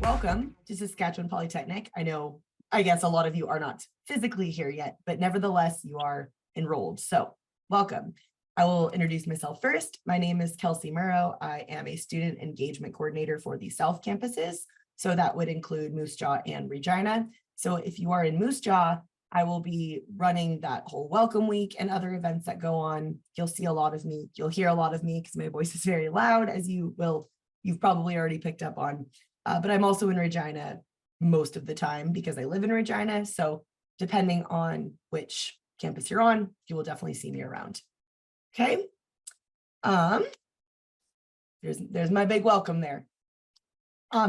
welcome to Saskatchewan Polytechnic. I guess a lot of you are not physically here yet, but nevertheless, you are enrolled. So welcome. I will introduce myself first. My name is Kelsey Murrow. I am a student engagement coordinator for the South campuses. So that would include Moose Jaw and Regina. So if you are in Moose Jaw, I will be running that whole welcome week and other events that go on. You'll see a lot of me. You'll hear a lot of me because my voice is very loud, as you've probably already picked up on. But I'm also in Regina most of the time because I live in Regina. So depending on which campus you're on, you will definitely see me around. Okay. There's my big welcome there.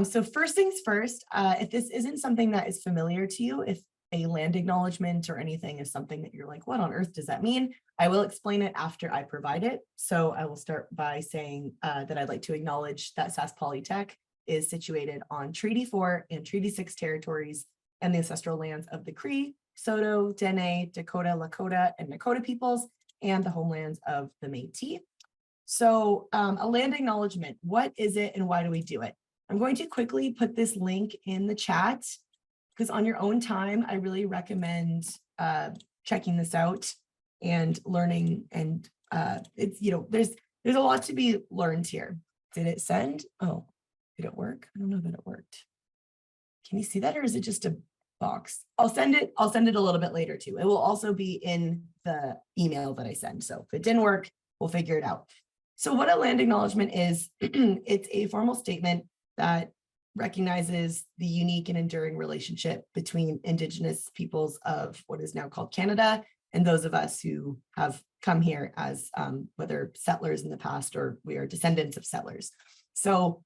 So first things first, if this isn't something that is familiar to you, if a land acknowledgement or anything is something that you're like, what on earth does that mean? I will explain it after I provide it. So I will start by saying that I'd like to acknowledge that Sask Polytech is situated on Treaty 4 and Treaty 6 territories and the ancestral lands of the Cree, Saulteaux, Dene, Dakota, Lakota, and Nakota peoples, and the homelands of the Métis. So a land acknowledgement, what is it and why do we do it? I'm going to quickly put this link in the chat because on your own time, I really recommend checking this out and learning. And it's, there's a lot to be learned here. Did it send? Oh, did it work? I don't know that it worked. Can you see that, or is it just a box? I'll send it a little bit later too. It will also be in the email that I send. So if it didn't work, we'll figure it out. So what a land acknowledgement is, it's a formal statement that recognizes the unique and enduring relationship between Indigenous peoples of what is now called Canada and those of us who have come here as whether settlers in the past or we are descendants of settlers. So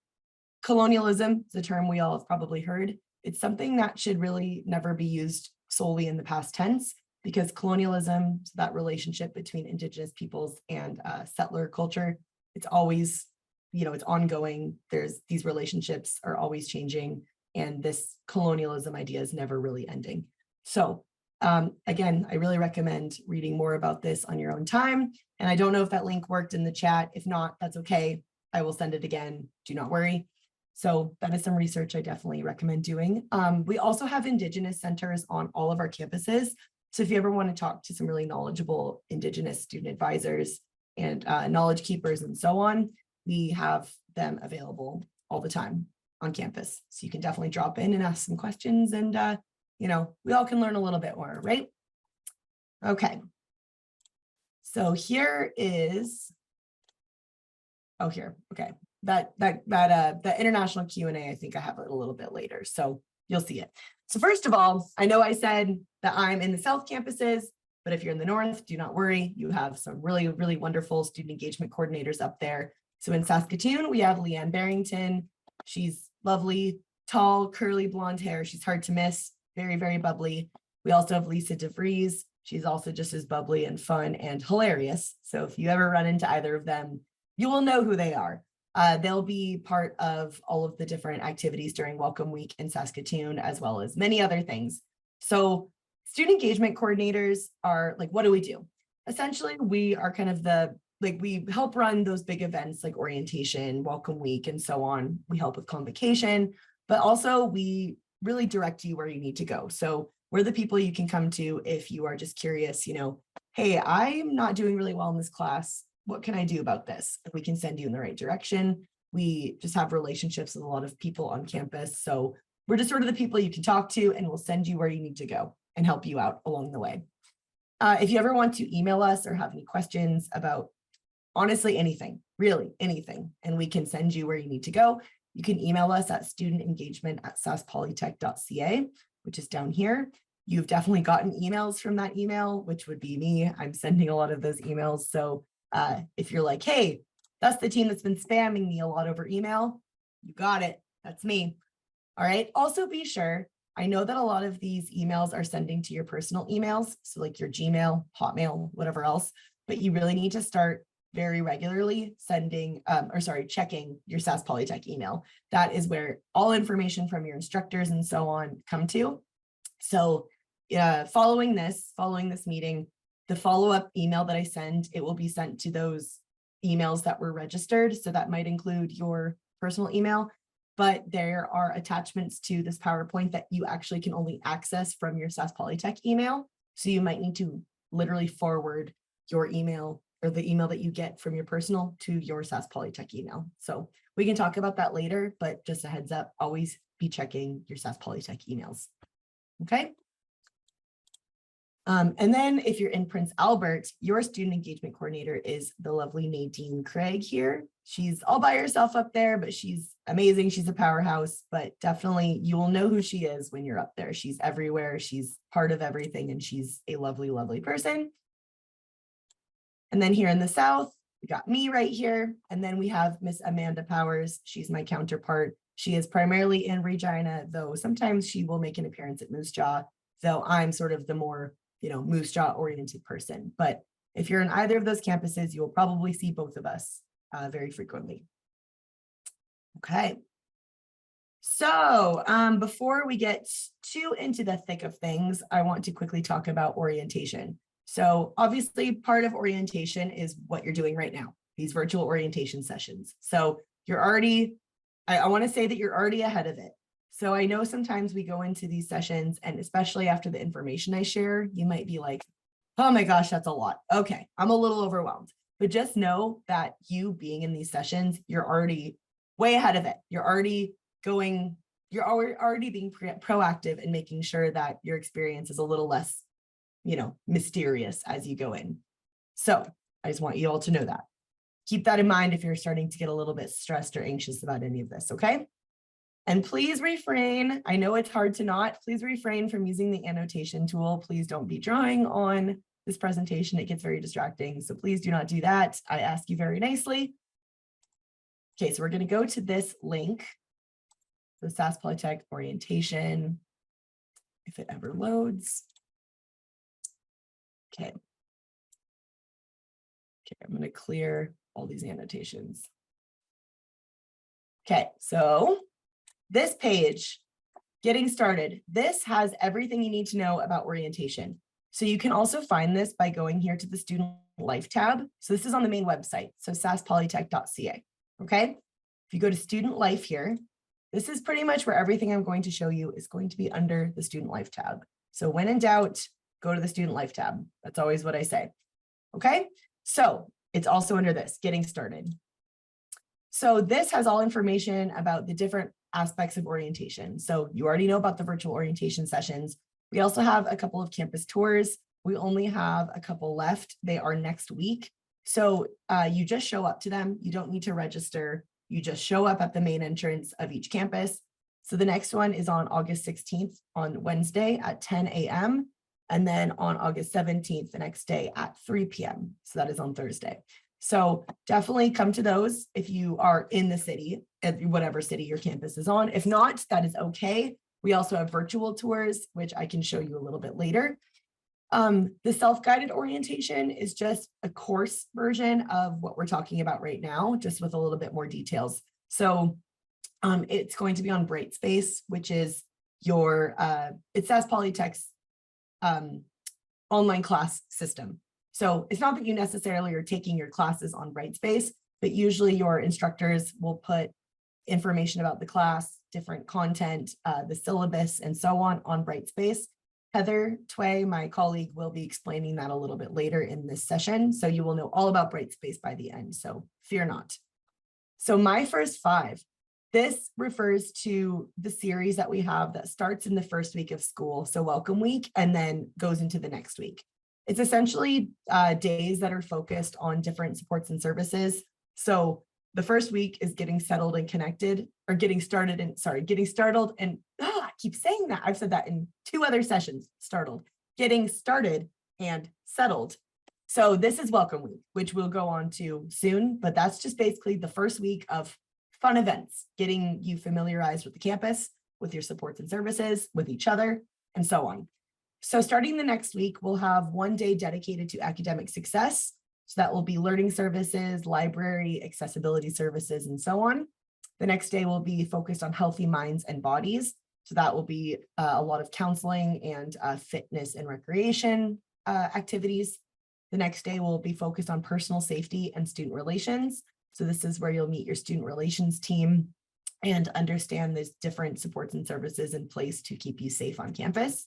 colonialism is a term we all have probably heard. It's something that should really never be used solely in the past tense because colonialism, so that relationship between Indigenous peoples and settler culture, it's always, it's ongoing. These relationships are always changing and this colonialism idea is never really ending. So again, I really recommend reading more about this on your own time. And I don't know if that link worked in the chat. If not, that's okay. I will send it again. Do not worry. So that is some research I definitely recommend doing. We also have Indigenous centers on all of our campuses. So if you ever want to talk to some really knowledgeable Indigenous student advisors and knowledge keepers and so on, we have them available all the time on campus. So you can definitely drop in and ask some questions and, we all can learn a little bit more, right? Okay. So here is, okay. The international Q&A, I think I have it a little bit later, so you'll see it. So first of all, I know I said that I'm in the South campuses, but if you're in the North, do not worry. You have some really, really wonderful student engagement coordinators up there. So in Saskatoon, we have Leanne Barrington. She's lovely, tall, curly blonde hair. She's hard to miss, very, very bubbly. We also have Lisa DeVries. She's also just as bubbly and fun and hilarious. So if you ever run into either of them, you will know who they are. They'll be part of all of the different activities during Welcome Week in Saskatoon, as well as many other things. So student engagement coordinators are like, what do we do? Essentially, we are kind of we help run those big events like orientation, Welcome Week, and so on. We help with convocation, but also we really direct you where you need to go. So we're the people you can come to if you are just curious, hey, I'm not doing really well in this class. What can I do about this? We can send you in the right direction. We just have relationships with a lot of people on campus. So we're just sort of the people you can talk to and we'll send you where you need to go and help you out along the way. If you ever want to email us or have any questions about honestly anything, really anything, and we can send you where you need to go, you can email us at studentengagement@saskpolytech.ca, which is down here. You've definitely gotten emails from that email, which would be me. I'm sending a lot of those emails. So if you're like, hey, that's the team that's been spamming me a lot over email, you got it. That's me. All right. Also be sure, I know that a lot of these emails are sending to your personal emails. So like your Gmail, Hotmail, whatever else, but you really need to start very regularly checking your Sask Polytech email. That is where all information from your instructors and so on come to. So following this meeting, the follow-up email that I send, it will be sent to those emails that were registered. So that might include your personal email, but there are attachments to this PowerPoint that you actually can only access from your Sask Polytech email. So you might need to literally forward your email or the email that you get from your personal to your Sask Polytech email. So we can talk about that later, but just a heads up, always be checking your Sask Polytech emails. Okay. And then if you're in Prince Albert, your student engagement coordinator is the lovely Nadine Craig here. She's all by herself up there, but she's amazing. She's a powerhouse, but definitely you will know who she is when you're up there. She's everywhere. She's part of everything, and she's a lovely, lovely person. And then here in the South, we got me right here. And then we have Miss Amanda Powers. She's my counterpart. She is primarily in Regina, though sometimes she will make an appearance at Moose Jaw, though I'm sort of the more Moose Jaw oriented person. But if you're in either of those campuses, you will probably see both of us very frequently. Okay. So before we get too into the thick of things, I want to quickly talk about orientation. So obviously part of orientation is what you're doing right now, these virtual orientation sessions. So you're already, I want to say that you're already ahead of it. So I know sometimes we go into these sessions, and especially after the information I share, you might be like, oh my gosh, that's a lot. Okay, I'm a little overwhelmed. But just know that you being in these sessions, you're already way ahead of it. You're already being proactive and making sure that your experience is a little less, mysterious as you go in. So I just want you all to know that. Keep that in mind if you're starting to get a little bit stressed or anxious about any of this, okay? And please refrain, I know it's hard to not, please refrain from using the annotation tool. Please don't be drawing on this presentation. It gets very distracting. So please do not do that. I ask you very nicely. Okay, so we're going to go to this link, the Sask Polytech orientation, if it ever loads. Okay. Okay, I'm going to clear all these annotations. Okay, so this page, getting started, this has everything you need to know about orientation. So you can also find this by going here to the Student Life tab. So this is on the main website, so saskpolytech.ca, okay? If you go to Student Life here, this is pretty much where everything I'm going to show you is going to be under the Student Life tab. So when in doubt, go to the Student Life tab. That's always what I say, okay? So it's also under this, Getting Started. So this has all information about the different aspects of orientation. So you already know about the virtual orientation sessions. We also have a couple of campus tours. We only have a couple left. They are next week. So you just show up to them. You don't need to register. You just show up at the main entrance of each campus. So the next one is on August 16th on Wednesday at 10 a.m. And then on August 17th, the next day at 3 p.m. So that is on Thursday. So definitely come to those if you are in the city, whatever city your campus is on. If not, that is okay. We also have virtual tours, which I can show you a little bit later. The self-guided orientation is just a course version of what we're talking about right now, just with a little bit more details. So it's going to be on Brightspace, which is it's Sask Polytech's online class system. So it's not that you necessarily are taking your classes on Brightspace, but usually your instructors will put information about the class, different content, the syllabus, and so on Brightspace. Heather Tway, my colleague, will be explaining that a little bit later in this session. So you will know all about Brightspace by the end, so fear not. So my first five, this refers to the series that we have that starts in the first week of school, so welcome week, and then goes into the next week. It's essentially days that are focused on different supports and services. So the first week is getting settled and connected, or getting started and, getting startled and, I keep saying that. I've said that in 2 other sessions, getting started and settled. So this is welcome week, which we'll go on to soon, but that's just basically the first week of fun events, getting you familiarized with the campus, with your supports and services, with each other, and so on. So starting the next week, we'll have 1 day dedicated to academic success. So that will be learning services, library, accessibility services, and so on. The next day will be focused on healthy minds and bodies. So that will be a lot of counseling and fitness and recreation activities. The next day will be focused on personal safety and student relations. So this is where you'll meet your student relations team. and understand there's different supports and services in place to keep you safe on campus.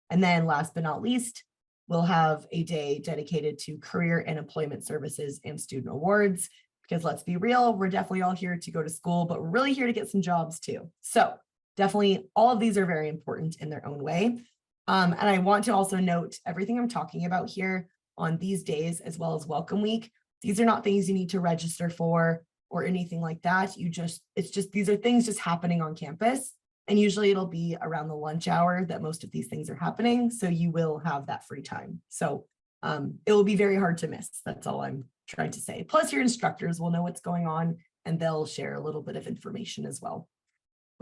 And then last but not least, we'll have a day dedicated to career and employment services and student awards, because let's be real, we're definitely all here to go to school, but we're really here to get some jobs too. So definitely all of these are very important in their own way. And I want to also note everything I'm talking about here on these days, as well as Welcome Week, these are not things you need to register for or anything like that. These are things just happening on campus. And usually it'll be around the lunch hour that most of these things are happening. So you will have that free time. So it will be very hard to miss. That's all I'm trying to say. Plus your instructors will know what's going on and they'll share a little bit of information as well.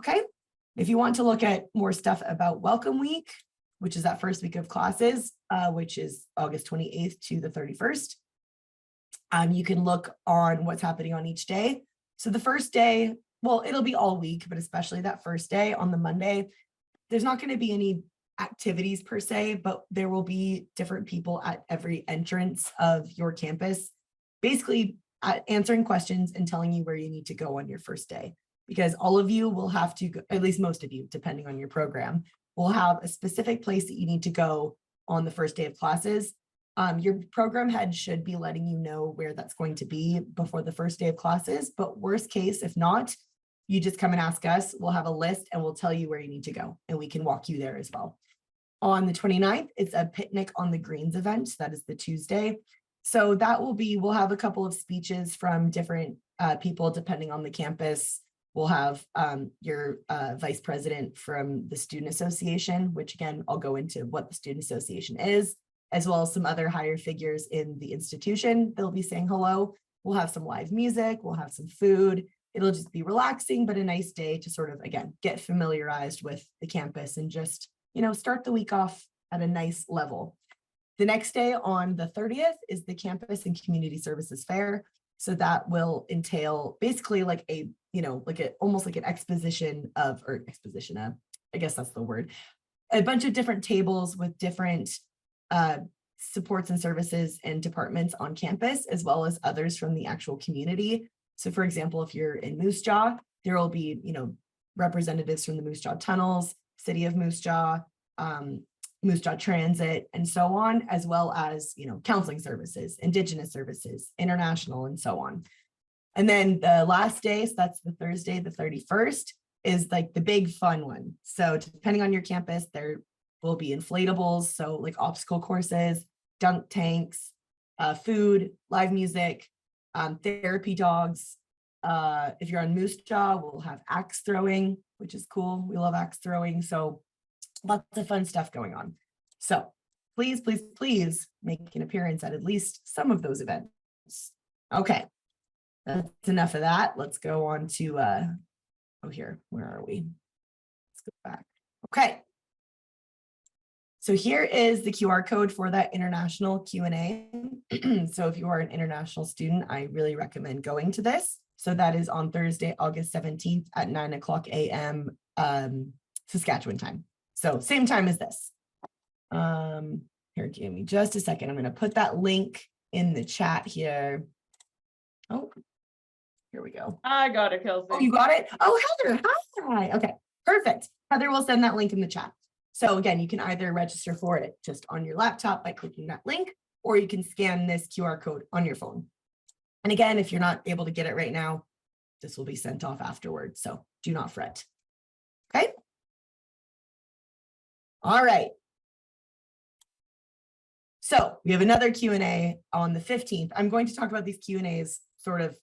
Okay. If you want to look at more stuff about Welcome Week, which is that first week of classes, which is August 28th to the 31st. You can look on what's happening on each day. So the first day, well, it'll be all week, but especially that first day on the Monday, there's not going to be any activities per se, but there will be different people at every entrance of your campus, basically answering questions and telling you where you need to go on your first day. Because all of you will have to go, at least most of you, depending on your program, will have a specific place that you need to go on the first day of classes. Your program head should be letting you know where that's going to be before the first day of classes, but worst case, if not, you just come and ask us. We'll have a list and we'll tell you where you need to go and we can walk you there as well. On the 29th, it's a picnic on the Greens event. That is the Tuesday. So that will be, we'll have a couple of speeches from different people depending on the campus. We'll have your vice president from the Student Association, which again, I'll go into what the Student Association is, as well as some other higher figures in the institution. They'll be saying hello. We'll have some live music. We'll have some food. It'll just be relaxing, but a nice day to sort of, again, get familiarized with the campus and just, start the week off at a nice level. The next day on the 30th is the Campus and Community Services Fair. So that will entail basically like almost like an exposition of, I guess that's the word, a bunch of different tables with different supports and services and departments on campus, as well as others from the actual community. So for example, if you're in Moose Jaw, there will be, representatives from the Moose Jaw Tunnels, City of Moose Jaw, Moose Jaw Transit, and so on, as well as, counseling services, Indigenous services, international, and so on. And then the last day, so that's the Thursday, the 31st, is like the big fun one. So depending on your campus, there will be inflatables, so like obstacle courses, dunk tanks, food, live music, therapy dogs. If you're on Moose Jaw, we'll have axe throwing, which is cool. We love axe throwing. So lots of fun stuff going on. So please, please, please make an appearance at least some of those events. Okay, that's enough of that. Let's go on to, where are we? Let's go back. Okay. So here is the QR code for that international Q&A. So if you are an international student, I really recommend going to this. So that is on Thursday, August 17th at 9:00 a.m. Saskatchewan time. So same time as this. Here, give me just a second. I'm going to put that link in the chat here. Oh, here we go. I got it, Kelsey. Oh, you got it? Oh, Heather, hi. Okay, perfect. Heather will send that link in the chat. So again, you can either register for it just on your laptop by clicking that link, or you can scan this QR code on your phone. And again, if you're not able to get it right now, this will be sent off afterwards. So do not fret. Okay. All right. So we have another Q&A on the 15th. I'm going to talk about these Q&As sort of,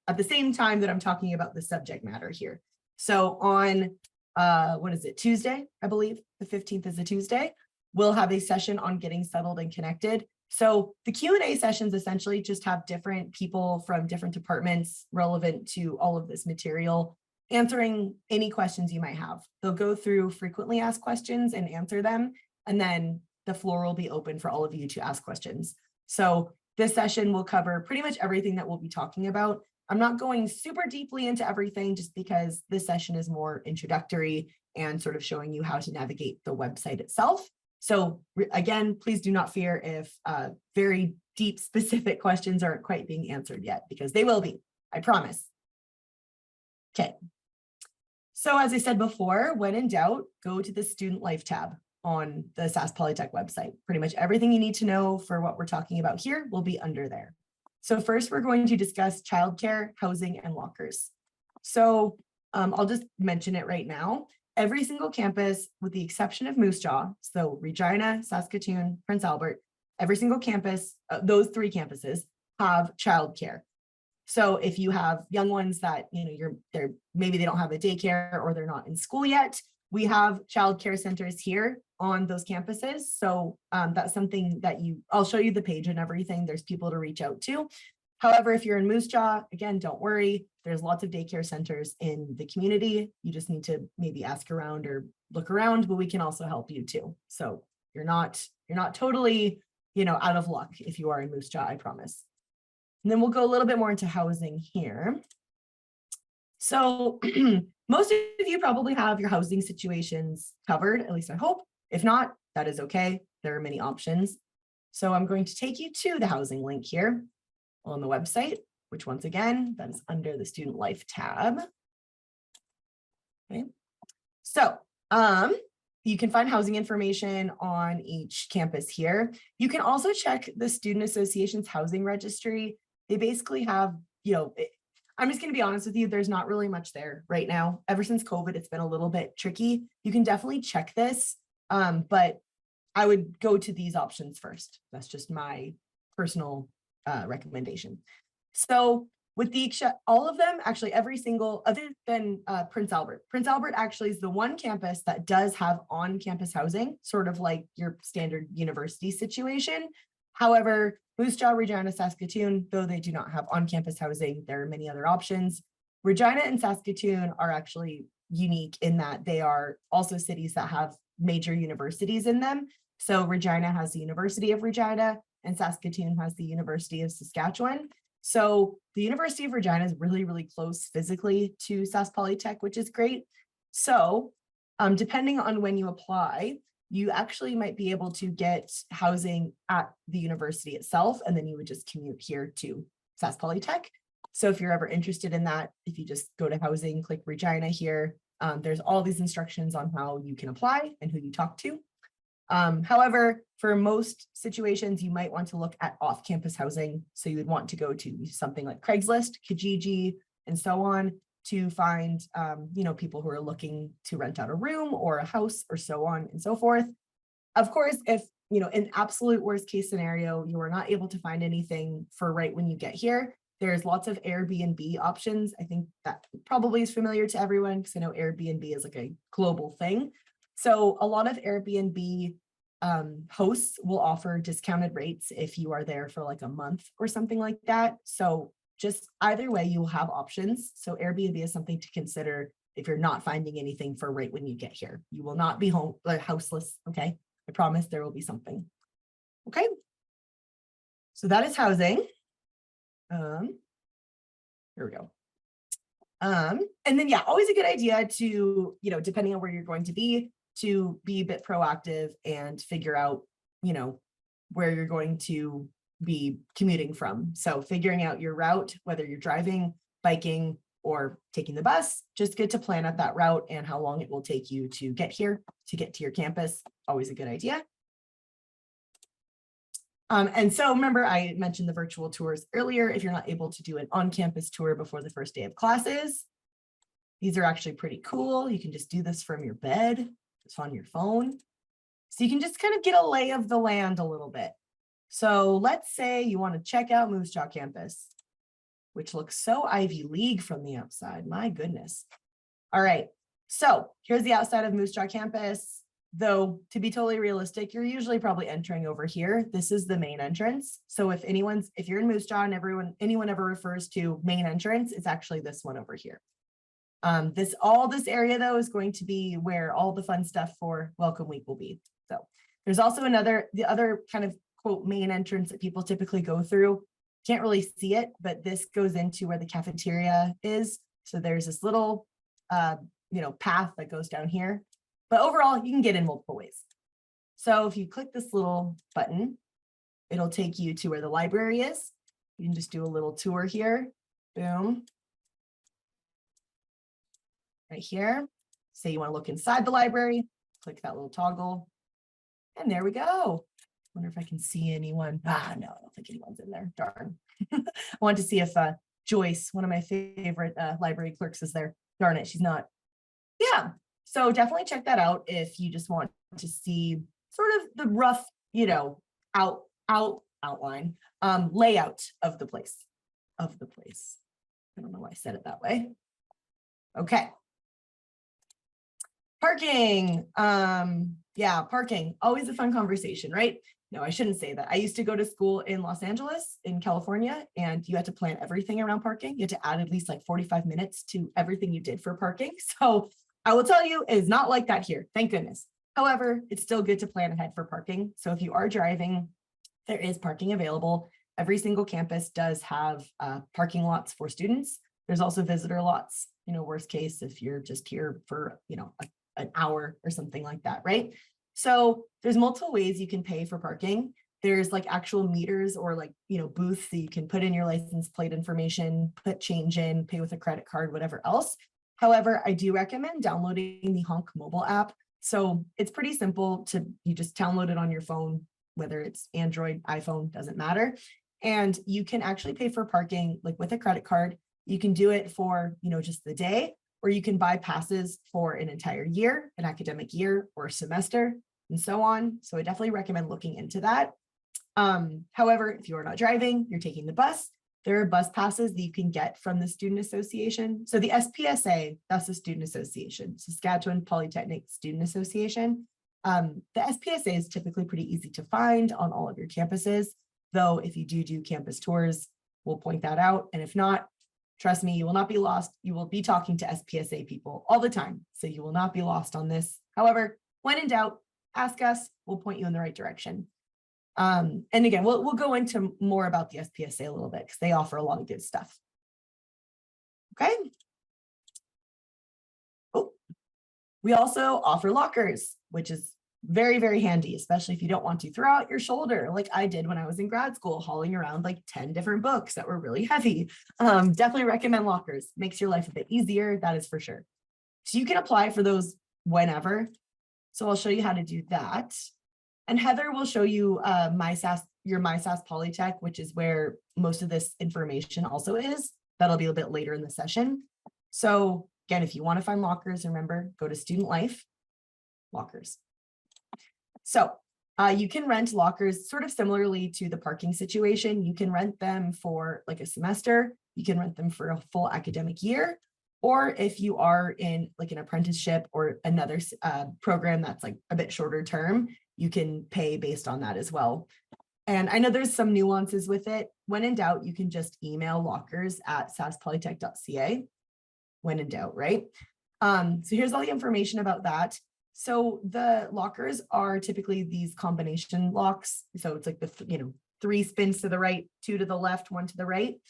at the same time that I'm talking about the subject matter here. So on, what is it, Tuesday, I believe, the 15th is a Tuesday, we'll have a session on getting settled and connected. So the Q&A sessions essentially just have different people from different departments relevant to all of this material answering any questions you might have. They'll go through frequently asked questions and answer them, and then the floor will be open for all of you to ask questions. So this session will cover pretty much everything that we'll be talking about. I'm not going super deeply into everything just because this session is more introductory and sort of showing you how to navigate the website itself. So again, please do not fear if very deep specific questions aren't quite being answered yet, because they will be, I promise. Okay. So as I said before, when in doubt, go to the Student Life tab on the Sask Polytech website. Pretty much everything you need to know for what we're talking about here will be under there. So first, we're going to discuss childcare, housing, and lockers. So I'll just mention it right now. Every single campus, with the exception of Moose Jaw, so Regina, Saskatoon, Prince Albert, every single campus, those 3 campuses have childcare. So if you have young ones that, they're maybe they don't have a daycare or they're not in school yet, we have childcare centers here on those campuses. So that's something that I'll show you the page and everything. There's people to reach out to. However, if you're in Moose Jaw, again, don't worry. There's lots of daycare centers in the community. You just need to maybe ask around or look around, but we can also help you too. So you're not totally, out of luck if you are in Moose Jaw, I promise. And then we'll go a little bit more into housing here. So most of you probably have your housing situations covered, at least I hope. If not, that is okay. There are many options. So I'm going to take you to the housing link here on the website, which once again, that is under the Student Life tab. Okay. So you can find housing information on each campus here. You can also check the Student Association's housing registry. They basically have, I'm just going to be honest with you, there's not really much there right now. Ever since COVID, it's been a little bit tricky. You can definitely check this, but I would go to these options first. That's just my personal recommendation. So with all of them, actually every single, other than Prince Albert. Prince Albert actually is the one campus that does have on-campus housing, sort of like your standard university situation. However, Moose Jaw, Regina, Saskatoon, though they do not have on-campus housing, there are many other options. Regina and Saskatoon are actually unique in that they are also cities that have major universities in them. So Regina has the University of Regina and Saskatoon has the University of Saskatchewan. So the University of Regina is really, really close physically to Sask Polytech, which is great. So depending on when you apply, you actually might be able to get housing at the university itself, and then you would just commute here to Sask Polytech. So if you're ever interested in that, if you just go to housing, click Regina here, there's all these instructions on how you can apply and who you talk to. However, for most situations, you might want to look at off-campus housing. So you would want to go to something like Craigslist, Kijiji, and so on to find, people who are looking to rent out a room or a house or so on and so forth. Of course, if, in absolute worst case scenario, you are not able to find anything for right when you get here, there's lots of Airbnb options. I think that probably is familiar to everyone because I know Airbnb is like a global thing. So a lot of Airbnb hosts will offer discounted rates if you are there for like a month or something like that. So just either way, you will have options. So Airbnb is something to consider if you're not finding anything for right when you get here. You will not be houseless, okay? I promise there will be something, okay? So that is housing. Here we go. And then, yeah, always a good idea to, depending on where you're going to be a bit proactive and figure out, where you're going to be commuting from. So figuring out your route, whether you're driving, biking, or taking the bus, just good to plan out that route and how long it will take you to get here, to get to your campus. Always a good idea. And so remember, I mentioned the virtual tours earlier. If you're not able to do an on-campus tour before the first day of classes, these are actually pretty cool. You can just do this from your bed, just on your phone. So you can just kind of get a lay of the land a little bit. So let's say you want to check out Moose Jaw campus, which looks so Ivy League from the outside. My goodness. All right. So here's the outside of Moose Jaw campus. Though, to be totally realistic, you're usually probably entering over here. This is the main entrance. So if you're in Moose Jaw and anyone ever refers to main entrance, it's actually this one over here. This area though is going to be where all the fun stuff for Welcome Week will be. So there's also the other kind of quote main entrance that people typically go through. Can't really see it, but this goes into where the cafeteria is. So there's this little, path that goes down here. But overall, you can get in multiple ways. So if you click this little button, it'll take you to where the library is. You can just do a little tour here. Boom. right here. Say you want to look inside the library, click that little toggle, and there we go. Wonder if I can see anyone. No, I don't think anyone's in there. Darn. I wanted to see if Joyce, one of my favorite library clerks, is there. Darn it, she's not. Yeah, so definitely check that out if you just want to see sort of the rough, outline, layout of the place. I don't know why I said it that way. Okay. Parking. Yeah, parking. Always a fun conversation, right? No, I shouldn't say that. I used to go to school in Los Angeles, in California, and you had to plan everything around parking. You had to add at least like 45 minutes to everything you did for parking. So I will tell you, it is not like that here. Thank goodness. However, it's still good to plan ahead for parking. So if you are driving, there is parking available. Every single campus does have parking lots for students. There's also visitor lots, worst case, if you're just here for, an hour or something like that, right? So there's multiple ways you can pay for parking. There's like actual meters or like, booths that you can put in your license plate information, put change in, pay with a credit card, whatever else. However, I do recommend downloading the Honk mobile app. So it's pretty simple you just download it on your phone, whether it's Android, iPhone, doesn't matter. And you can actually pay for parking like with a credit card. You can do it for, just the day, or you can buy passes for an entire year, an academic year or semester, and so on. So I definitely recommend looking into that. However, if you are not driving, you're taking the bus, there are bus passes that you can get from the Student Association. So the SPSA, that's the Student Association, Saskatchewan Polytechnic Student Association. The SPSA is typically pretty easy to find on all of your campuses, though if you do campus tours, we'll point that out. And if not, trust me, you will not be lost. You will be talking to SPSA people all the time, so you will not be lost on this. However, when in doubt, ask us, we'll point you in the right direction. And again, we'll go into more about the SPSA a little bit because they offer a lot of good stuff. Okay. Oh, we also offer lockers, which is very, very handy, especially if you don't want to throw out your shoulder like I did when I was in grad school, hauling around like 10 different books that were really heavy. Definitely recommend lockers. Makes your life a bit easier, that is for sure. So you can apply for those whenever. So I'll show you how to do that. And Heather will show you your Sask Polytech, which is where most of this information also is. That'll be a bit later in the session. So again, if you want to find lockers, remember, go to Student Life, lockers. So you can rent lockers sort of similarly to the parking situation. You can rent them for like a semester. You can rent them for a full academic year. Or if you are in like an apprenticeship or another program that's like a bit shorter term, you can pay based on that as well. And I know there's some nuances with it. When in doubt, you can just email lockers@saskpolytech.ca when in doubt, right? So here's all the information about that. So the lockers are typically these combination locks. So it's like the 3 spins to the right, 2 to the left, 1 to the right.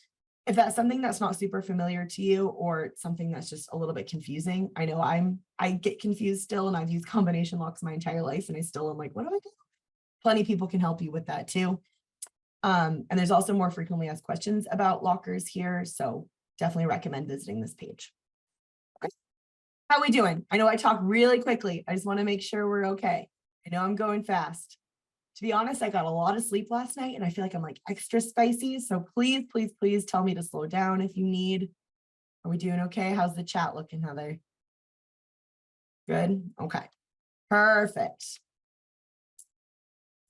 If that's something that's not super familiar to you or something that's just a little bit confusing, I know I get confused still, and I've used combination locks my entire life and I still am like, what do I do? Plenty of people can help you with that too. And there's also more frequently asked questions about lockers here. So definitely recommend visiting this page. Okay. How are we doing? I know I talk really quickly. I just want to make sure we're okay. I know I'm going fast. To be honest, I got a lot of sleep last night and I feel like I'm like extra spicy. So please, please, please tell me to slow down if you need. Are we doing okay? How's the chat looking, Heather? Good. Okay. Perfect.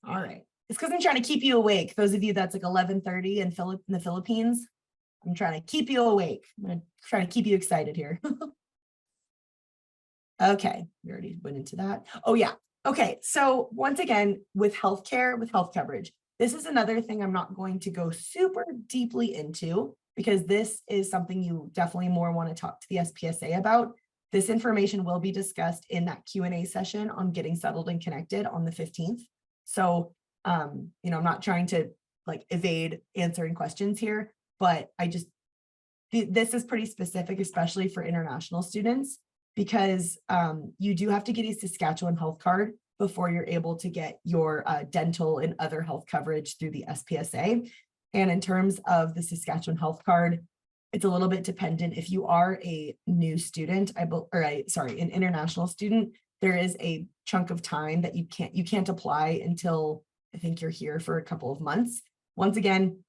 All right. It's because I'm trying to keep you awake. Those of you that's like 11:30 in the Philippines, I'm trying to keep you awake. I'm going to try to keep you excited here. Okay. We already went into that. Oh, yeah. Okay, so once again, with healthcare, with health coverage, this is another thing I'm not going to go super deeply into because this is something you definitely more want to talk to the SPSA about. This information will be discussed in that Q&A session on getting settled and connected on the 15th. So, I'm not trying to like evade answering questions here, but this is pretty specific, especially for international students, because you do have to get a Saskatchewan health card before you're able to get your dental and other health coverage through the SPSA. And in terms of the Saskatchewan health card, It's a little bit dependent. If you are a new student, an international student, there is a chunk of time that you can't apply until I think you're here for a couple of months. Once again,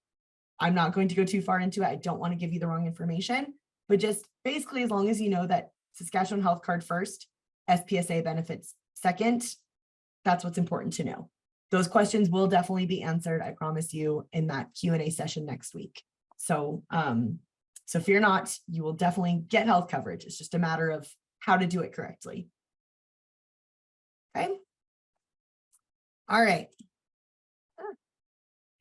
I'm not going to go too far into it. I don't want to give you the wrong information, but just basically as long as you know that Saskatchewan Health Card first, SPSA benefits second, that's what's important to know. Those questions will definitely be answered, I promise you, in that Q&A session next week. So, so fear not, you will definitely get health coverage. It's just a matter of how to do it correctly. Okay. All right.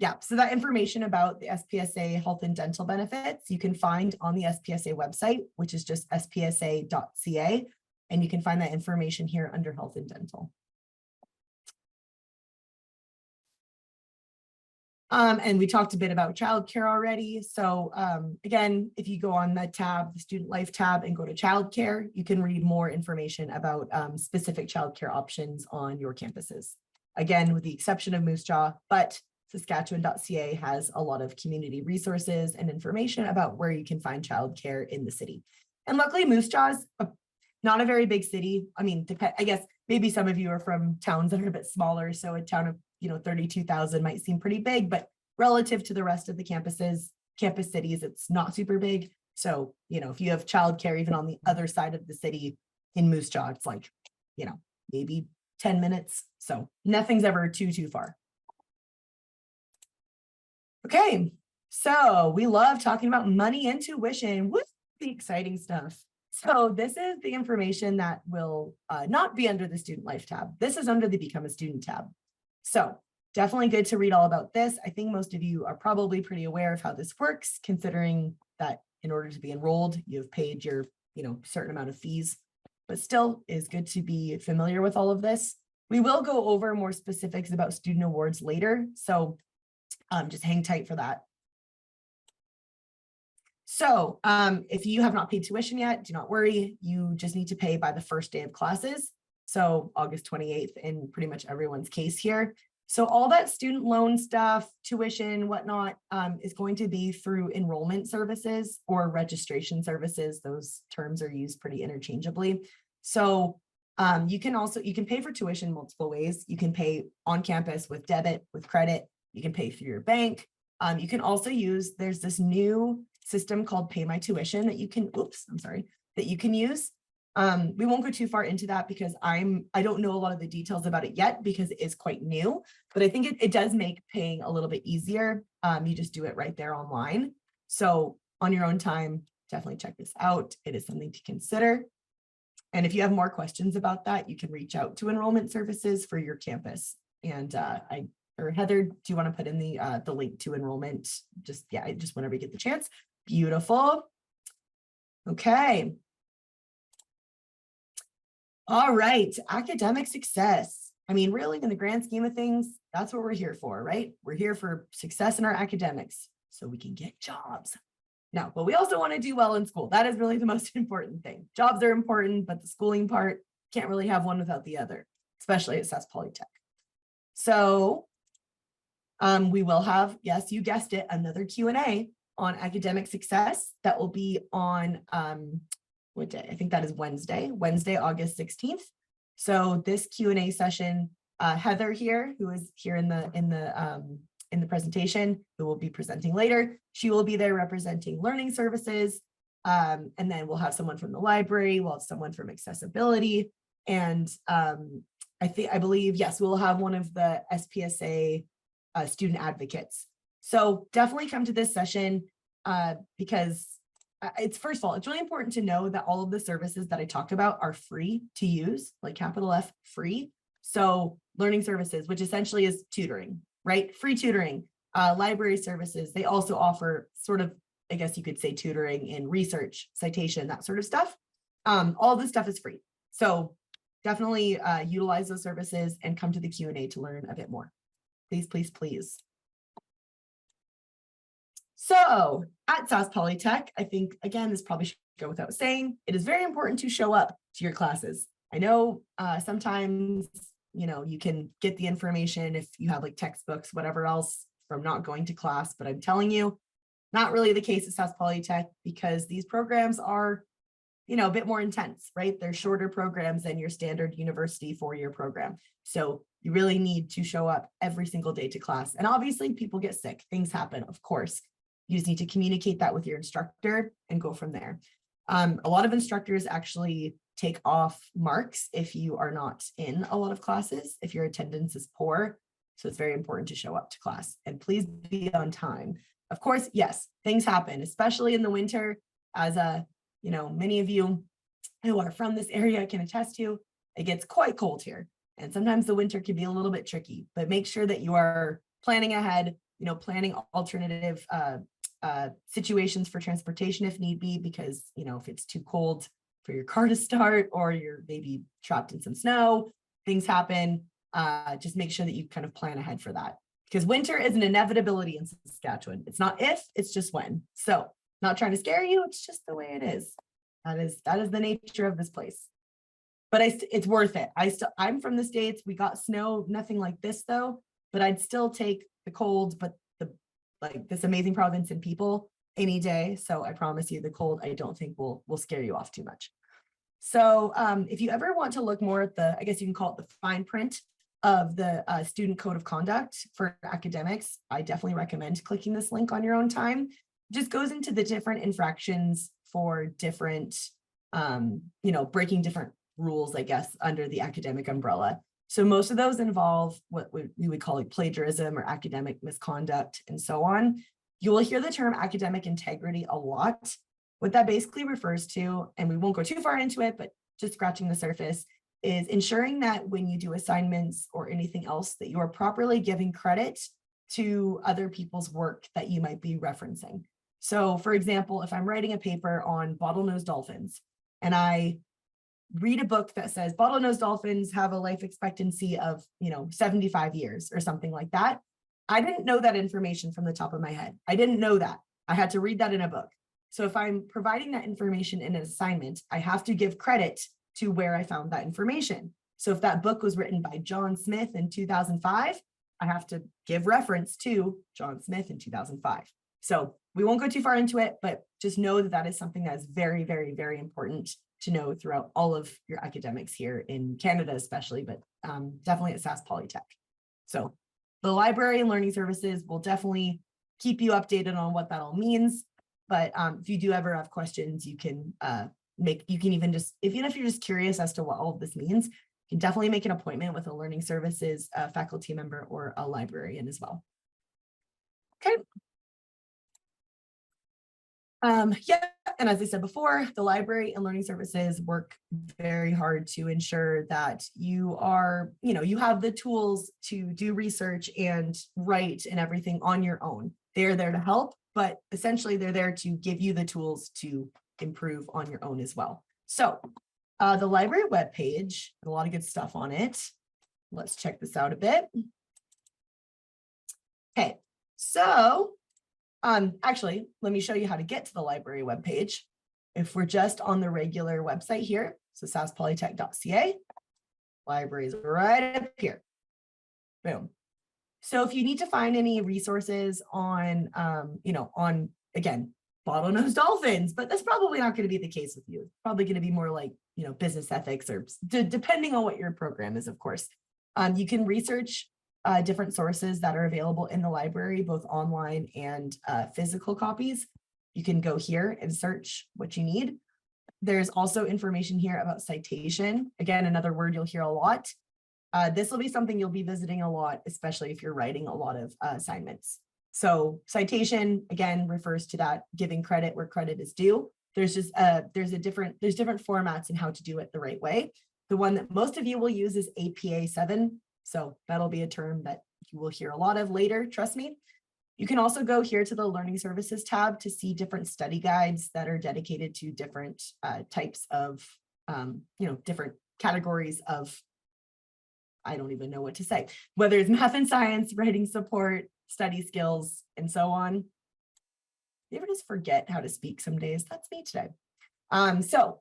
Yeah, so that information about the SPSA health and dental benefits you can find on the SPSA website, which is just spsa.ca, and you can find that information here under health and dental. And we talked a bit about childcare already. So again, if you go on that tab, the Student Life tab, and go to childcare, you can read more information about specific childcare options on your campuses. Again, with the exception of Moose Jaw, but Saskatchewan.ca has a lot of community resources and information about where you can find childcare in the city. And luckily, Moose Jaw is not a very big city. I mean, I guess maybe some of you are from towns that are a bit smaller. So a town of 32,000 might seem pretty big, but relative to the rest of the campus cities, it's not super big. So, if you have childcare even on the other side of the city in Moose Jaw, it's like, maybe 10 minutes. So nothing's ever too far. Okay, so we love talking about money and tuition. What's the exciting stuff? So this is the information that will not be under the Student Life tab. This is under the Become a Student tab. So definitely good to read all about this. I think most of you are probably pretty aware of how this works, considering that in order to be enrolled, you've paid your certain amount of fees, but still is good to be familiar with all of this. We will go over more specifics about student awards later. So just hang tight for that. So if you have not paid tuition yet, do not worry. You just need to pay by the first day of classes. So August 28th in pretty much everyone's case here. So all that student loan stuff, tuition, whatnot, is going to be through enrollment services or registration services. Those terms are used pretty interchangeably. So you can pay for tuition multiple ways. You can pay on campus with debit, with credit. You can pay through your bank. You can also there's this new system called Pay My Tuition that you can, that you can use. We won't go too far into that because I don't know a lot of the details about it yet because it is quite new, but I think it does make paying a little bit easier. You just do it right there online. So on your own time, definitely check this out. It is something to consider. And if you have more questions about that, you can reach out to enrollment services for your campus. And Heather, do you want to put in the link to enrollment? Just whenever you get the chance. Beautiful. Okay. All right, academic success. I mean, really, in the grand scheme of things, that's what we're here for, right? We're here for success in our academics so we can get jobs. No, but we also want to do well in school. That is really the most important thing. Jobs are important, but the schooling part, can't really have one without the other, especially at Sask Polytech. So we will have, yes, you guessed it, another Q&A on academic success. That will be on what day? I think that is Wednesday, August 16th. So this Q&A session, Heather here, who is here in the presentation, who will be presenting later, she will be there representing learning services. And then we'll have someone from the library, we'll have someone from accessibility. And I believe, yes, we'll have one of the SPSA student advocates. So definitely come to this session because first of all, it's really important to know that all of the services that I talked about are free to use, like capital F, free. So learning services, which essentially is tutoring, right? Free tutoring, library services. They also offer sort of, I guess you could say, tutoring in research, citation, that sort of stuff. All this stuff is free. So definitely utilize those services and come to the Q&A to learn a bit more. Please, please, please. So at Sask Polytech, I think, again, this probably should go without saying, it is very important to show up to your classes. I know sometimes, you can get the information if you have like textbooks, whatever else, from not going to class, but I'm telling you, Not really the case at Sask Polytech because these programs are, a bit more intense, right? They're shorter programs than your standard university 4-year program. So you really need to show up every single day to class. And obviously people get sick, things happen, of course. You just need to communicate that with your instructor and go from there. A lot of instructors actually take off marks if you are not in a lot of classes, if your attendance is poor. So it's very important to show up to class and please be on time. Of course, yes, things happen, especially in the winter, as many of you who are from this area can attest to, it gets quite cold here. And sometimes the winter can be a little bit tricky, but make sure that you are planning ahead, planning alternative situations for transportation if need be, because, if it's too cold for your car to start or you're maybe trapped in some snow, things happen. Just make sure that you kind of plan ahead for that because winter is an inevitability in Saskatchewan. It's not if, it's just when. So not trying to scare you, it's just the way it is. That is the nature of this place. But it's worth it. I'm from the States. We got snow, nothing like this though, but I'd still take the cold, but this amazing province and people any day. So I promise you the cold, I don't think will scare you off too much. So if you ever want to look more at I guess you can call it the fine print of the student code of conduct for academics, I definitely recommend clicking this link on your own time. It just goes into the different infractions for different, breaking different rules, I guess, under the academic umbrella. So most of those involve what we would call like plagiarism or academic misconduct and so on. You will hear the term academic integrity a lot. What that basically refers to, and we won't go too far into it, but just scratching the surface, is ensuring that when you do assignments or anything else that you are properly giving credit to other people's work that you might be referencing. So for example, if I'm writing a paper on bottlenose dolphins and I read a book that says bottlenose dolphins have a life expectancy of 75 years or something like that, I didn't know that information from the top of my head. I didn't know that. I had to read that in a book. So if I'm providing that information in an assignment, I have to give credit to where I found that information. So if that book was written by John Smith in 2005, I have to give reference to John Smith in 2005. So we won't go too far into it, but just know that that is something that's very, very, very important to know throughout all of your academics here in Canada, especially, but definitely at Sask Polytech. So the library and learning services will definitely keep you updated on what that all means. But if you do ever have questions, you can even if you're just curious as to what all of this means, you can definitely make an appointment with a learning services faculty member or a librarian as well. Okay. Yeah, and as I said before, the library and learning services work very hard to ensure that you are, you have the tools to do research and write and everything on your own. They're there to help, but essentially they're there to give you the tools to improve on your own as well. So the library webpage, a lot of good stuff on it. Let's check this out a bit. Okay, so actually, let me show you how to get to the library webpage. If we're just on the regular website here, so saskpolytech.ca, library is right up here. Boom. So if you need to find any resources on, again, bottlenose dolphins, but that's probably not going to be the case with you. It's probably going to be more like, business ethics or depending on what your program is, of course. You can research different sources that are available in the library, both online and physical copies. You can go here and search what you need. There's also information here about citation. Again, another word you'll hear a lot. This will be something you'll be visiting a lot, especially if you're writing a lot of assignments. So citation, again, refers to that giving credit where credit is due. There's just there's different formats in how to do it the right way. The one that most of you will use is APA 7. So that'll be a term that you will hear a lot of later, trust me. You can also go here to the Learning Services tab to see different study guides that are dedicated to different types of, different categories of, I don't even know what to say, whether it's math and science, writing support, study skills, and so on. You ever just forget how to speak some days? That's me today. So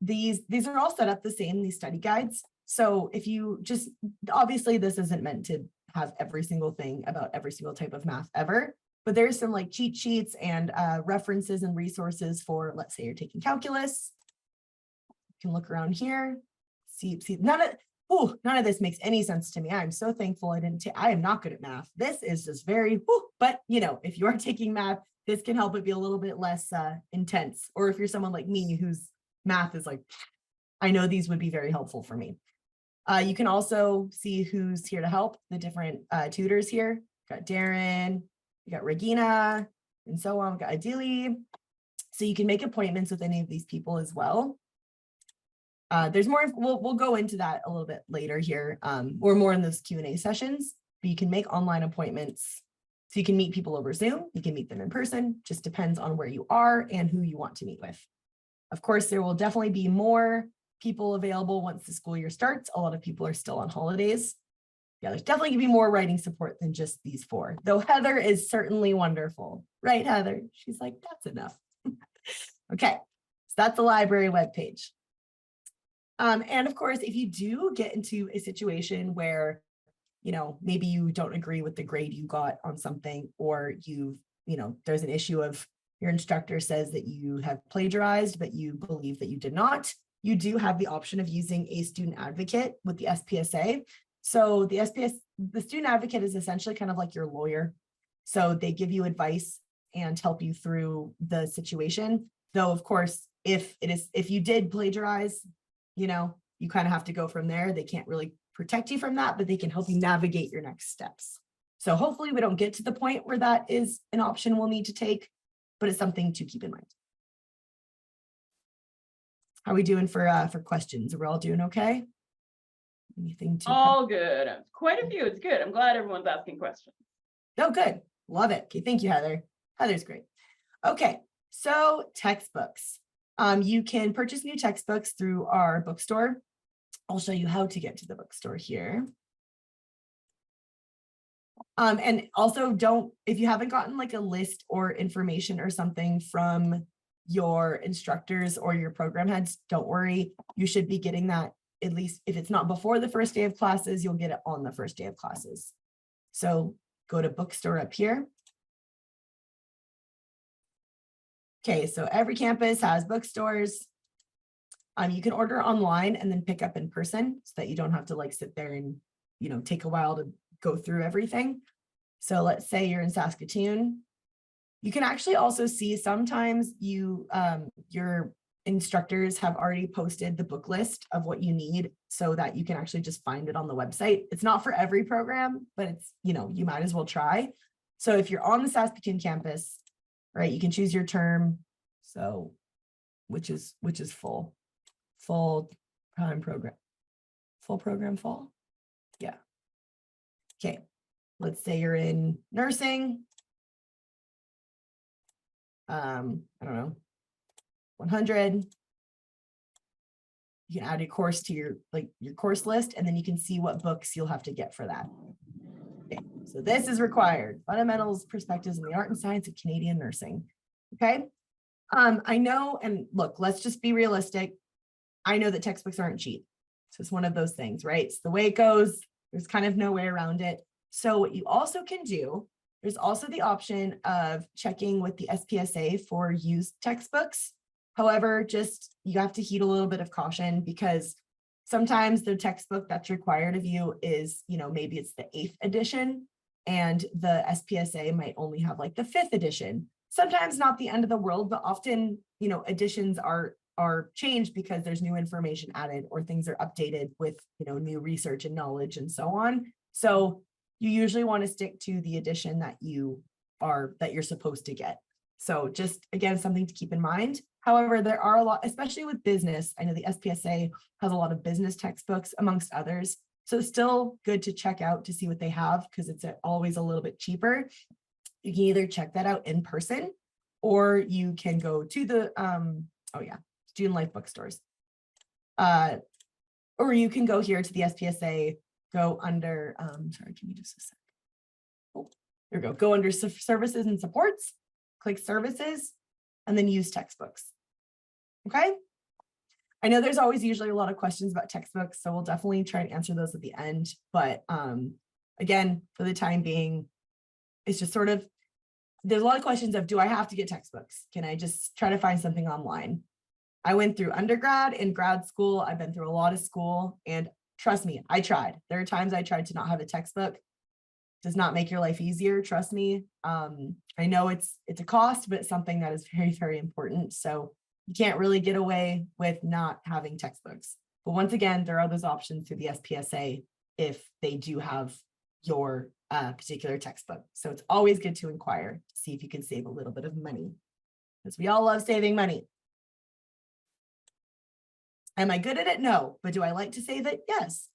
these are all set up the same, these study guides. So if you just, obviously this isn't meant to have every single thing about every single type of math ever, but there's some like cheat sheets and references and resources for, let's say you're taking calculus. You can look around here, see none of this makes any sense to me. I'm so thankful I am not good at math. This is just very, but you know, if you are taking math, this can help it be a little bit less intense. Or if you're someone like me whose math is like, I know these would be very helpful for me. You can also see who's here to help, the different tutors here. Got Darren, we got Regina, and so on. We got Adili. So you can make appointments with any of these people as well. There's more, we'll go into that a little bit later here, or more in those Q&A sessions, but you can make online appointments. So you can meet people over Zoom, you can meet them in person, just depends on where you are and who you want to meet with. Of course, there will definitely be more people available once the school year starts. A lot of people are still on holidays. Yeah, there's definitely gonna be more writing support than just these 4, though Heather is certainly wonderful. Right, Heather? She's like, that's enough. Okay, so that's the library webpage. And of course, if you do get into a situation where, you know, maybe you don't agree with the grade you got on something, or there's an issue of your instructor says that you have plagiarized, but you believe that you did not, you do have the option of using a student advocate with the SPSA. So the student advocate is essentially kind of like your lawyer. So they give you advice and help you through the situation. Though, of course, if you did plagiarize, you know, you kind of have to go from there. They can't really protect you from that, but they can help you navigate your next steps. So hopefully we don't get to the point where that is an option we'll need to take, but it's something to keep in mind. How are we doing for questions? Are we all doing okay? Anything to all good? Quite a few. It's good. I'm glad everyone's asking questions. Oh, good. Love it. Okay, thank you, Heather. Heather's great. Okay, so textbooks. You can purchase new textbooks through our bookstore. I'll show you how to get to the bookstore here. And also if you haven't gotten like a list or information or something from your instructors or your program heads, don't worry. You should be getting that, at least if it's not before the first day of classes, you'll get it on the first day of classes. So go to bookstore up here. Okay, so every campus has bookstores. You can order online and then pick up in person so that you don't have to like sit there and, you know, take a while to go through everything. So let's say you're in Saskatoon. You can actually also see sometimes your instructors have already posted the book list of what you need so that you can actually just find it on the website. It's not for every program, but it's, you know, you might as well try. So if you're on the Saskatoon campus, right, you can choose your term. So which is full program, fall. Yeah. Okay. Let's say you're in nursing. I don't know, 100. You can add a course to your course list, and then you can see what books you'll have to get for that. Okay, so this is required. Fundamentals, Perspectives in the Art and Science of Canadian Nursing. Okay. I know, and look, let's just be realistic. I know that textbooks aren't cheap. So it's one of those things, right? It's the way it goes. There's kind of no way around it. So what you also can do, there's also the option of checking with the SPSA for used textbooks. However, just you have to heed a little bit of caution because sometimes the textbook that's required of you is, you know, maybe it's the 8th edition and the SPSA might only have like the 5th edition. Sometimes not the end of the world, but often, you know, editions are changed because there's new information added or things are updated with, you know, new research and knowledge and so on. So you usually want to stick to the edition that you're supposed to get. So just, again, something to keep in mind. However, there are a lot, especially with business. I know the SPSA has a lot of business textbooks amongst others. So it's still good to check out to see what they have because it's always a little bit cheaper. You can either check that out in person or you can go to the, Student Life bookstores. Or you can go here to the SPSA, go under, sorry, give me just a sec. Oh, there we go. Go under services and supports, click services, and then use textbooks. Okay. I know there's always usually a lot of questions about textbooks, so we'll definitely try to answer those at the end. But again, for the time being, it's just sort of there's a lot of questions of, do I have to get textbooks? Can I just try to find something online? I went through undergrad and grad school. I've been through a lot of school, and trust me, I tried. There are times I tried to not have a textbook. Does not make your life easier. Trust me. I know it's a cost, but it's something that is very, very important. So you can't really get away with not having textbooks. But once again, there are those options through the SPSA if they do have your particular textbook. So it's always good to inquire to see if you can save a little bit of money, because we all love saving money. Am I good at it? No. But do I like to save it? Yes.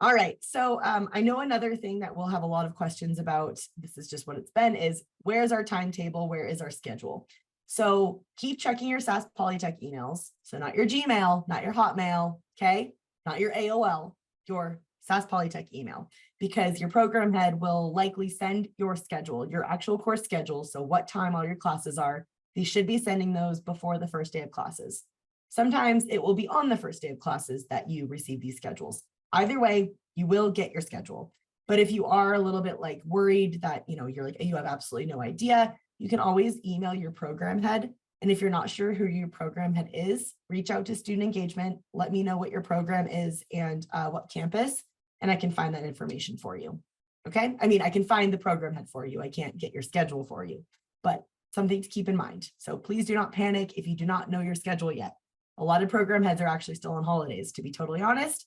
All right. So I know another thing that we'll have a lot of questions about, this is just what it's been, is where's our timetable? Where is our schedule? So keep checking your Sask Polytech emails. So not your Gmail, not your Hotmail, okay? Not your AOL, your Sask Polytech email, because your program head will likely send your schedule, your actual course schedule. So what time all your classes are. They should be sending those before the first day of classes. Sometimes it will be on the first day of classes that you receive these schedules. Either way, you will get your schedule. But if you are a little bit like worried that, you're like, you have absolutely no idea, you can always email your program head. And if you're not sure who your program head is, reach out to student engagement. Let me know what your program is and what campus, and I can find that information for you. Okay. I mean, I can find the program head for you. I can't get your schedule for you, but something to keep in mind. So please do not panic if you do not know your schedule yet. A lot of program heads are actually still on holidays, to be totally honest.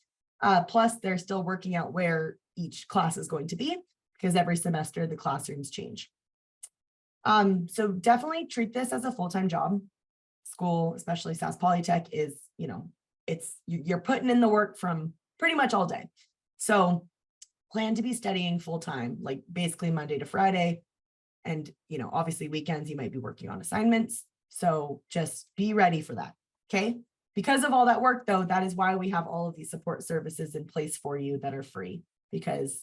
Plus, they're still working out where each class is going to be, because every semester the classrooms change. So definitely treat this as a full-time job. School, especially Sask Polytech, is, you're putting in the work from pretty much all day. So plan to be studying full-time, like basically Monday to Friday. And, obviously weekends you might be working on assignments. So just be ready for that. Okay. Because of all that work, though, that is why we have all of these support services in place for you that are free, because,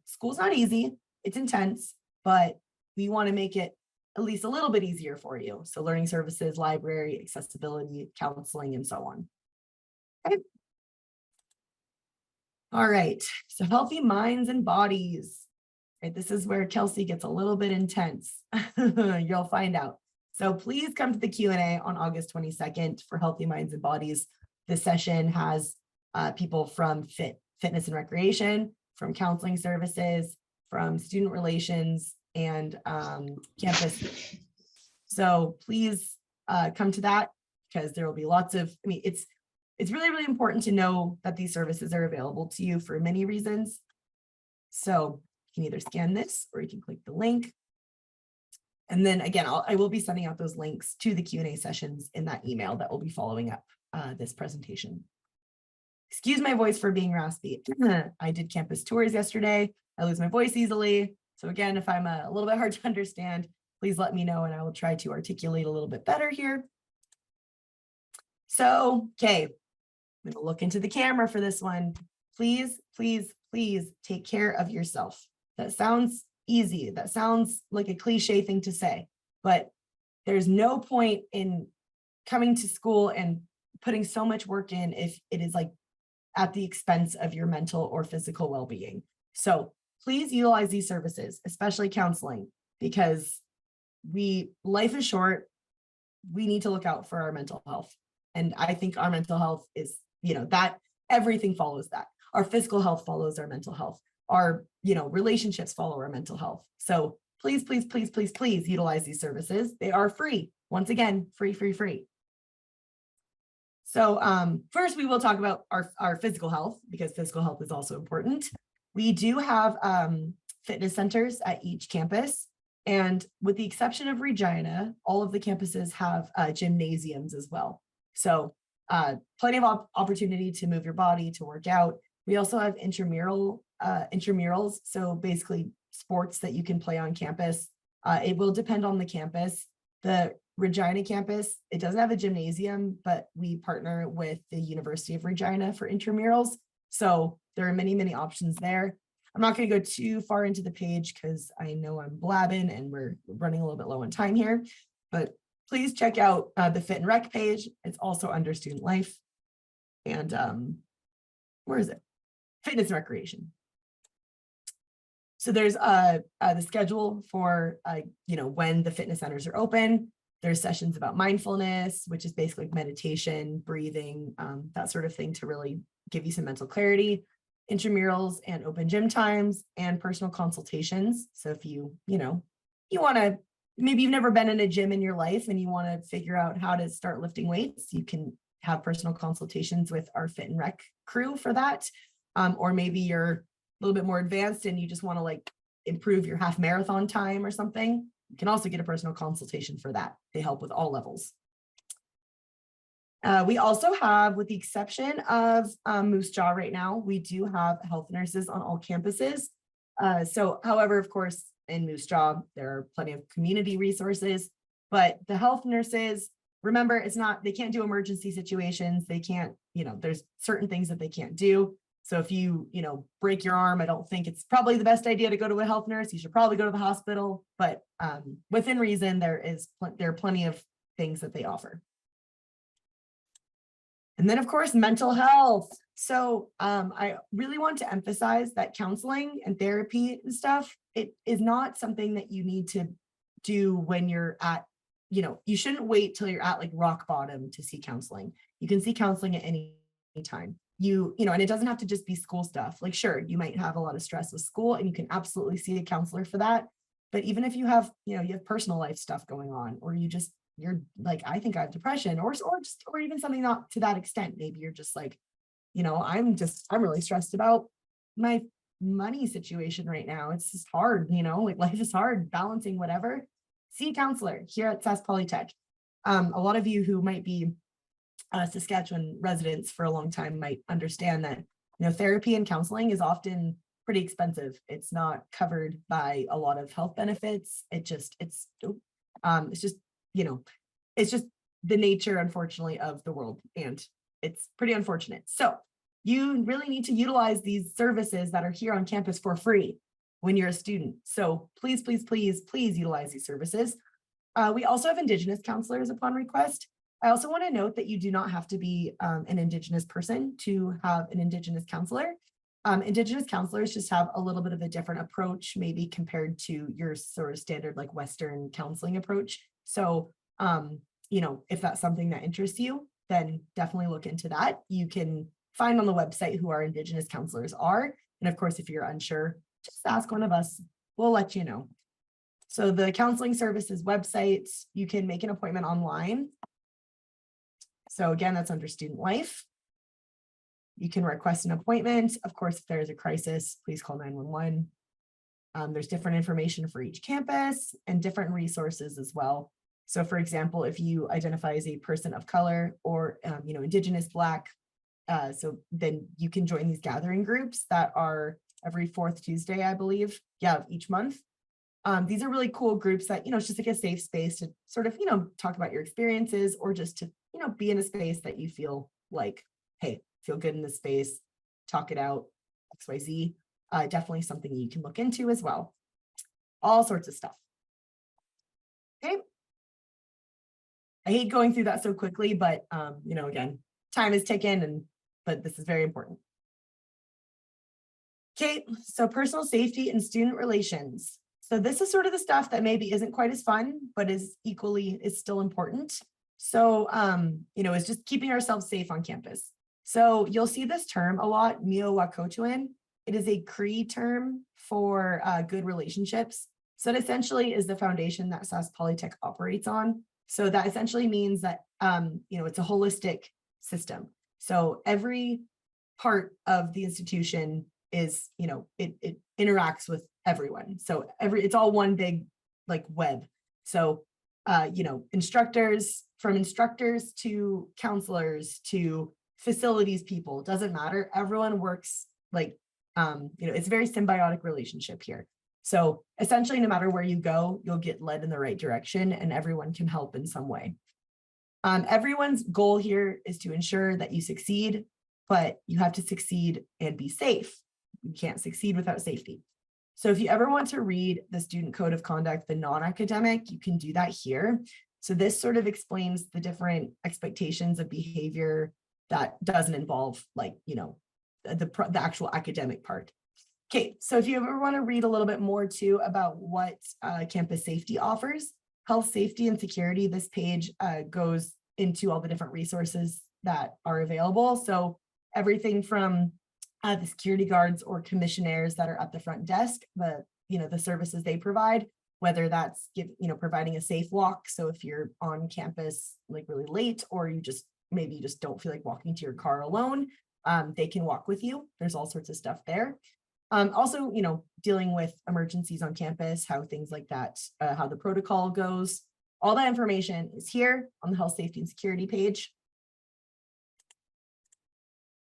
school's not easy, it's intense, but we want to make it at least a little bit easier for you. So learning services, library, accessibility, counseling, and so on. Okay. All right. So healthy minds and bodies. Right. This is where Kelsey gets a little bit intense. You'll find out. So please come to the Q&A on August 22nd for Healthy Minds and Bodies. This session has people from fitness and recreation, from counseling services, from student relations, and campus. So please come to that, because there will be lots of, it's really, really important to know that these services are available to you for many reasons. So you can either scan this or you can click the link. And then again, I will be sending out those links to the Q&A sessions in that email that will be following up this presentation. Excuse my voice for being raspy. I did campus tours yesterday. I lose my voice easily. So again, if I'm a little bit hard to understand, please let me know and I will try to articulate a little bit better here. So, okay, I'm going to look into the camera for this one. Please, please, please take care of yourself. That sounds easy. That sounds like a cliche thing to say, but there's no point in coming to school and putting so much work in if it is like at the expense of your mental or physical well-being. So please utilize these services, especially counseling, because life is short. We need to look out for our mental health. And I think our mental health is, that everything follows that. Our physical health follows our mental health. Our, relationships follow our mental health. So please, please, please, please, please utilize these services. They are free. Once again, free, free, free. So first we will talk about our physical health, because physical health is also important. We do have fitness centers at each campus. And with the exception of Regina, all of the campuses have gymnasiums as well. So plenty of opportunity to move your body, to work out. We also have intramurals, so basically sports that you can play on campus. It will depend on the campus. The Regina campus, it doesn't have a gymnasium, but we partner with the University of Regina for intramurals. So there are many, many options there. I'm not going to go too far into the page because I know I'm blabbing and we're running a little bit low on time here, but please check out the Fit and Rec page. It's also under Student Life. And where is it? Fitness and Recreation. So there's the schedule for, when the fitness centers are open. There's sessions about mindfulness, which is basically meditation, breathing, that sort of thing to really give you some mental clarity, intramurals and open gym times, and personal consultations. So if you want to, maybe you've never been in a gym in your life and you want to figure out how to start lifting weights, you can have personal consultations with our Fit and Rec crew for that. Or maybe you're a little bit more advanced and you just want to improve your half marathon time or something. You can also get a personal consultation for that. They help with all levels. We also have, with the exception of Moose Jaw right now, we do have health nurses on all campuses. However, of course, in Moose Jaw, there are plenty of community resources, but the health nurses, remember, they can't do emergency situations. They can't, there's certain things that they can't do. So if you, break your arm, I don't think it's probably the best idea to go to a health nurse. You should probably go to the hospital, but within reason, there are plenty of things that they offer. And then, of course, mental health. So I really want to emphasize that counseling and therapy and stuff, it is not something that you need to do when you're at, you shouldn't wait till you're at rock bottom to see counseling. You can see counseling at any time. And it doesn't have to just be school stuff. Sure, you might have a lot of stress with school and you can absolutely see a counselor for that. But even if you have, you have personal life stuff going on, or you're I think I have depression, or even something not to that extent. Maybe you're just I'm really stressed about my money situation right now. It's just hard, life is hard, balancing whatever. See a counselor here at Sask Polytech. A lot of you who might be Saskatchewan residents for a long time might understand that, therapy and counseling is often pretty expensive. It's not covered by a lot of health benefits. It's just the nature, unfortunately, of the world, and it's pretty unfortunate. So you really need to utilize these services that are here on campus for free when you're a student. So please, please, please, please utilize these services. We also have Indigenous counselors upon request. I also want to note that you do not have to be an Indigenous person to have an Indigenous counselor. Indigenous counselors just have a little bit of a different approach, maybe compared to your sort of standard Western counseling approach. So, if that's something that interests you, then definitely look into that. You can find on the website who our Indigenous counselors are. And of course, if you're unsure, just ask one of us. We'll let you know. So the counseling services website, you can make an appointment online. So again, that's under student life. You can request an appointment. Of course, if there's a crisis, please call 911. There's different information for each campus and different resources as well. So for example, if you identify as a person of color or, Indigenous, Black, so then you can join these gathering groups that are every fourth Tuesday, I believe, of each month. These are really cool groups that, it's just a safe space to sort of, talk about your experiences, or just to, be in a space that you feel hey, feel good in this space, talk it out, XYZ. Definitely something you can look into as well. All sorts of stuff. Okay. I hate going through that so quickly, but, again, time is ticking, but this is very important. Okay, so personal safety and student relations. So this is sort of the stuff that maybe isn't quite as fun, but is still important. So, it's just keeping ourselves safe on campus. So you'll see this term a lot, Mio Wakotuin. It is a Cree term for good relationships. So it essentially is the foundation that Sask Polytech operates on. So that essentially means that, it's a holistic system. So every part of the institution is, it interacts with everyone. So it's all one big web. So, from instructors to counselors to facilities people, doesn't matter. Everyone works it's a very symbiotic relationship here. So essentially, no matter where you go, you'll get led in the right direction and everyone can help in some way. Everyone's goal here is to ensure that you succeed, but you have to succeed and be safe. You can't succeed without safety. So if you ever want to read the Student Code of Conduct, the non-academic, you can do that here. So this sort of explains the different expectations of behavior that doesn't involve the actual academic part. Okay, so if you ever want to read a little bit more too about what campus safety offers, health, safety, and security, this page goes into all the different resources that are available. So everything from the security guards or commissionaires that are at the front desk, the services they provide, whether that's providing a safe walk. So if you're on campus like really late, or you just don't feel like walking to your car alone, they can walk with you. There's all sorts of stuff there. Also, dealing with emergencies on campus, how things like that, how the protocol goes. All that information is here on the health, safety, and security page.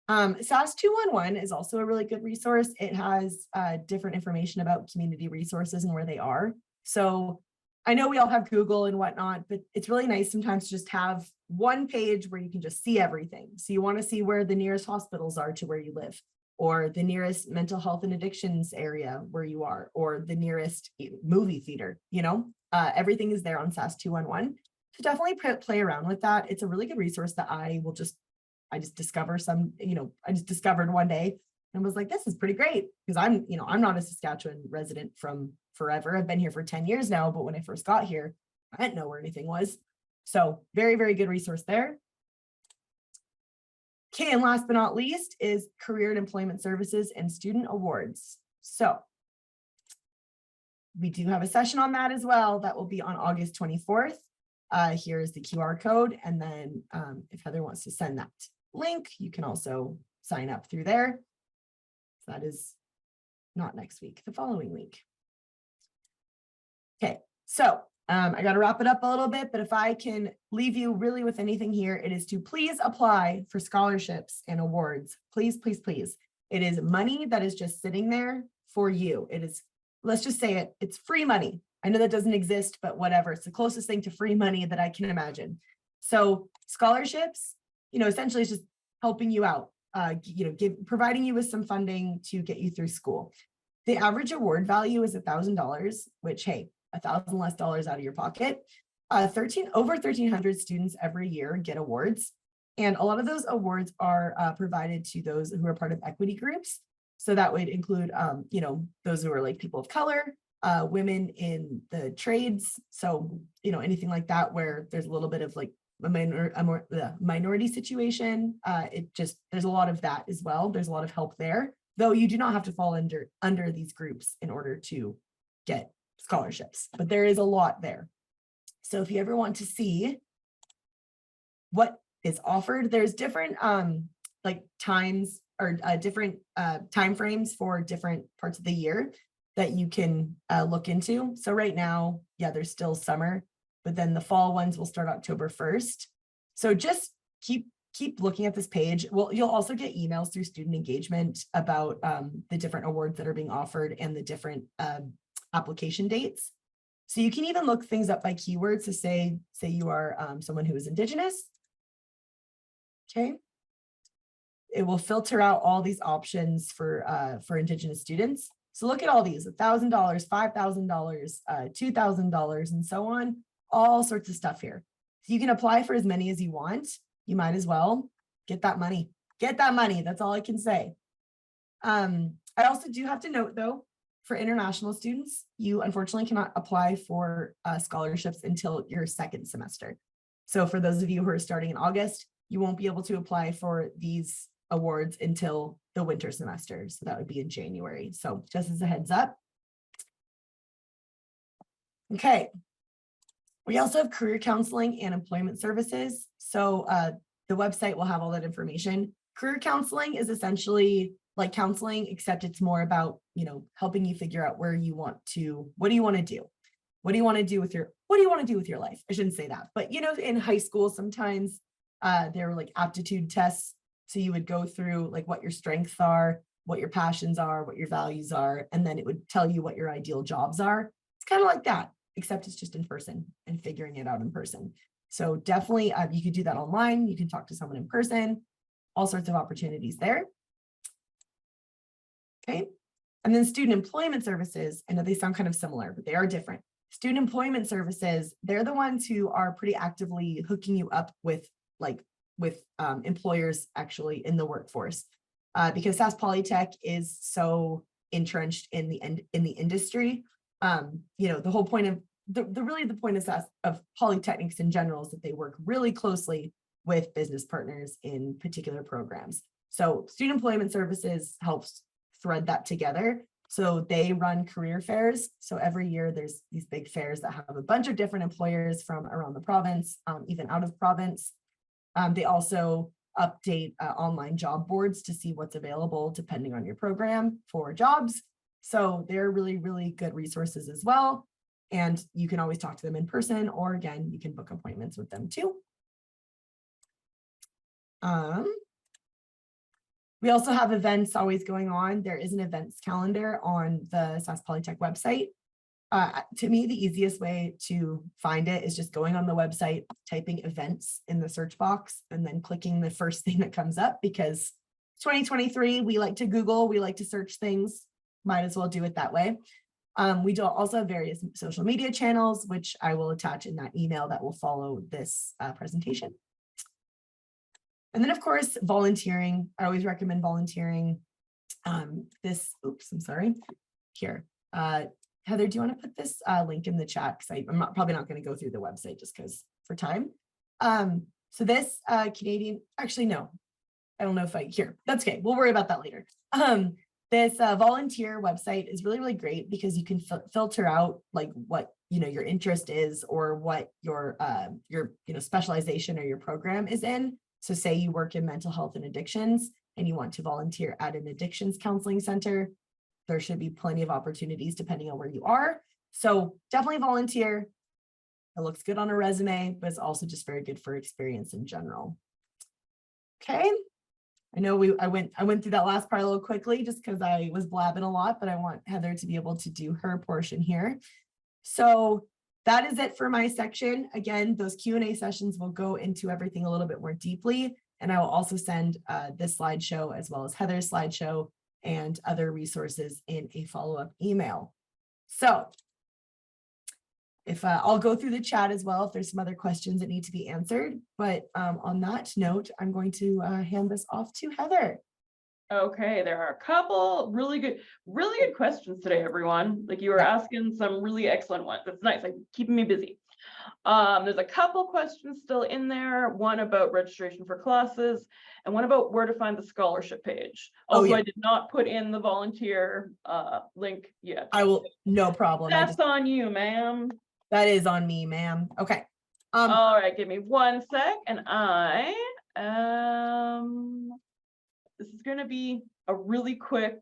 Sask 211 is also a really good resource. It has different information about community resources and where they are. So I know we all have Google and whatnot, but it's really nice sometimes to just have one page where you can just see everything. So you want to see where the nearest hospitals are to where you live, or the nearest mental health and addictions area where you are, or the nearest movie theater, everything is there on Sask 211. So definitely play around with that. It's a really good resource that I just discovered one day and was like, this is pretty great, because I'm not a Saskatchewan resident from forever. I've been here for 10 years now, but when I first got here, I didn't know where anything was. So very, very good resource there. Okay, and last but not least is Career and Employment Services and Student Awards. So we do have a session on that as well. That will be on August 24th. Here's the QR code. And then if Heather wants to send that link, you can also sign up through there. So that is not next week, the following week. Okay, so I got to wrap it up a little bit, but if I can leave you really with anything here, it is to please apply for scholarships and awards. Please, please, please. It is money that is just sitting there for you. It is, let's just say it, it's free money. I know that doesn't exist, but whatever. It's the closest thing to free money that I can imagine. So scholarships, essentially it's just helping you out, providing you with some funding to get you through school. The average award value is $1,000, which, hey, $1,000 less out of your pocket. Over 1,300 students every year get awards. And a lot of those awards are provided to those who are part of equity groups. So that would include, those who are like people of color, women in the trades. So, anything like that, where there's a little bit of like a minority situation. There's a lot of that as well. There's a lot of help there, though you do not have to fall under these groups in order to get scholarships, but there is a lot there. So if you ever want to see what is offered, there's different times or different time frames for different parts of the year that you can look into. So right now, there's still summer, but then the fall ones will start October 1st. So just keep looking at this page. Well, you'll also get emails through student engagement about the different awards that are being offered and the different application dates. So you can even look things up by keywords to say you are someone who is Indigenous. Okay. It will filter out all these options for Indigenous students. So look at all these: $1,000, $5,000, $2,000, and so on. All sorts of stuff here. So you can apply for as many as you want. You might as well get that money. Get that money. That's all I can say. I also do have to note, though, for international students, you unfortunately cannot apply for scholarships until your second semester. So for those of you who are starting in August, you won't be able to apply for these awards until the winter semester. So that would be in January. So just as a heads up. Okay. We also have career counseling and employment services. So the website will have all that information. Career counseling is essentially like counseling, except it's more about, helping you figure out what do you want to do? What do you want to do with your life? I shouldn't say that, but in high school, sometimes there were like aptitude tests. So you would go through like what your strengths are, what your passions are, what your values are, and then it would tell you what your ideal jobs are. It's kind of like that, except it's just in person and figuring it out in person. So definitely you could do that online. You can talk to someone in person, all sorts of opportunities there. Okay. And then student employment services, I know they sound kind of similar, but they are different. Student employment services, they're the ones who are pretty actively hooking you up with employers actually in the workforce. Because Sask Polytech is so entrenched in the industry. You know, the whole point of the point of polytechnics in general is that they work really closely with business partners in particular programs. So Student Employment Services helps thread that together. So they run career fairs. So every year there's these big fairs that have a bunch of different employers from around the province, even out of province. They also update online job boards to see what's available depending on your program for jobs. So they're really, really good resources as well. And you can always talk to them in person, or again, you can book appointments with them too. We also have events always going on. There is an events calendar on the Sask Polytech website. To me, the easiest way to find it is just going on the website, typing events in the search box, and then clicking the first thing that comes up, because 2023, we like to Google, we like to search things, might as well do it that way. We do also have various social media channels, which I will attach in that email that will follow this presentation. And then, of course, volunteering. I always recommend volunteering. Oops, I'm sorry. Here, Heather, do you want to put this link in the chat? Because I'm probably not going to go through the website just because for time. So this Canadian, actually, no, I don't know if here, that's okay. We'll worry about that later. This volunteer website is really, really great because you can filter out like what, you know, your interest is, or what your specialization or your program is in. So say you work in mental health and addictions and you want to volunteer at an addictions counseling center, there should be plenty of opportunities depending on where you are. So definitely volunteer. It looks good on a resume, but it's also just very good for experience in general. Okay. I know I went through that last part a little quickly just because I was blabbing a lot, but I want Heather to be able to do her portion here. So that is it for my section. Again, those Q&A sessions will go into everything a little bit more deeply. And I will also send this slideshow as well as Heather's slideshow and other resources in a follow-up email. So if I'll go through the chat as well if there's some other questions that need to be answered. But on that note, I'm going to hand this off to Heather. Okay, there are a couple really good questions today, everyone. Like you were asking some really excellent ones. That's nice, like keeping me busy. There's a couple questions still in there, one about registration for classes and one about where to find the scholarship page. Also, I did not put in the volunteer link yet. I will, no problem. That's on you, ma'am. That is on me, ma'am. Okay. All right, give me 1 sec and this is going to be a really quick,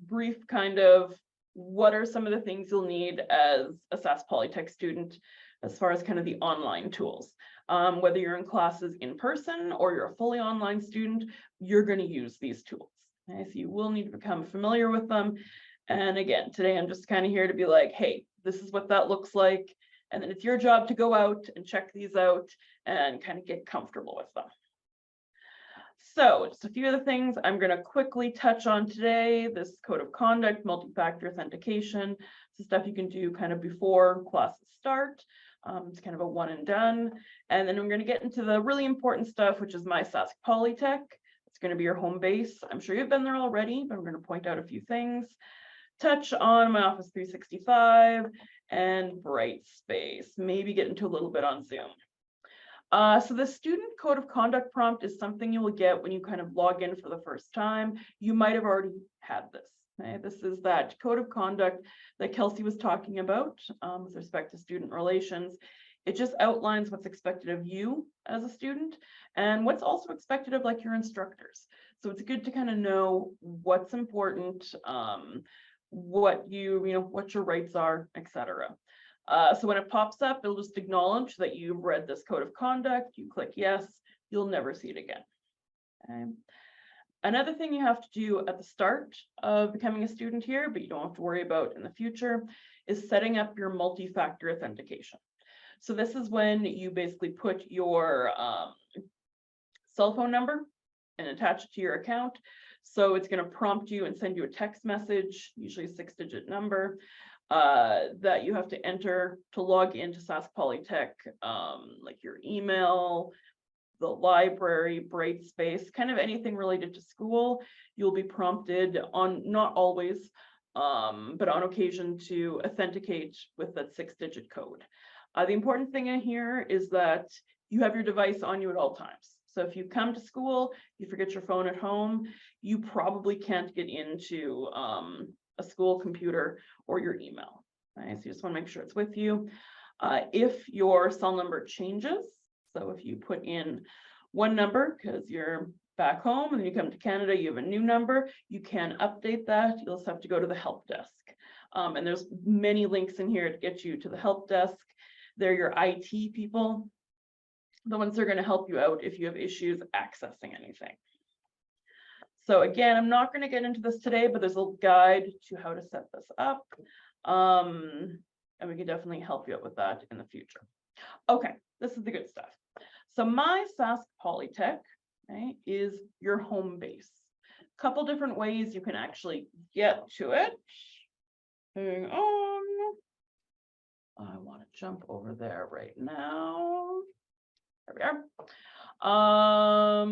brief kind of what are some of the things you'll need as a Sask Polytech student as far as kind of the online tools. Whether you're in classes in person or you're a fully online student, you're going to use these tools. Okay, so you will need to become familiar with them. And again, today I'm just kind of here to be like, hey, this is what that looks like. And then it's your job to go out and check these out and kind of get comfortable with them. So just a few of the things I'm going to quickly touch on today. This code of conduct, multi-factor authentication, so stuff you can do kind of before classes start. It's kind of a one and done. And then I'm going to get into the really important stuff, which is my Sask Polytech. It's going to be your home base. I'm sure you've been there already, but I'm going to point out a few things. Touch on my Office 365 and Brightspace, maybe get into a little bit on Zoom. So the student code of conduct prompt is something you will get when you kind of log in for the first time. You might have already had this. Okay? This is that code of conduct that Kelsey was talking about with respect to student relations. It just outlines what's expected of you as a student and what's also expected of like your instructors. So it's good to kind of know what's important, what what your rights are, etc. So when it pops up, it'll just acknowledge that you've read this code of conduct. You click yes, you'll never see it again. Okay. Another thing you have to do at the start of becoming a student here, but you don't have to worry about in the future, is setting up your multi-factor authentication. So this is when you basically put your cell phone number and attach it to your account. So it's going to prompt you and send you a text message, usually a 6-digit number, that you have to enter to log into Sask Polytech, like your email, the library, Brightspace, kind of anything related to school. You'll be prompted on, not always, but on occasion to authenticate with that 6-digit code. The important thing in here is that you have your device on you at all times. So if you come to school, you forget your phone at home, you probably can't get into a school computer or your email. Right? So you just want to make sure it's with you. If your cell number changes, so if you put in one number because you're back home and then you come to Canada, you have a new number, you can update that. You'll just have to go to the help desk. And there's many links in here to get you to the help desk. They're your IT people, the ones that are going to help you out if you have issues accessing anything. So again, I'm not going to get into this today, but there's a guide to how to set this up. And we can definitely help you out with that in the future. Okay, this is the good stuff. So my Sask Polytech, right, is your home base. A couple different ways you can actually get to it. Hang on. I want to jump over there right now. There we are.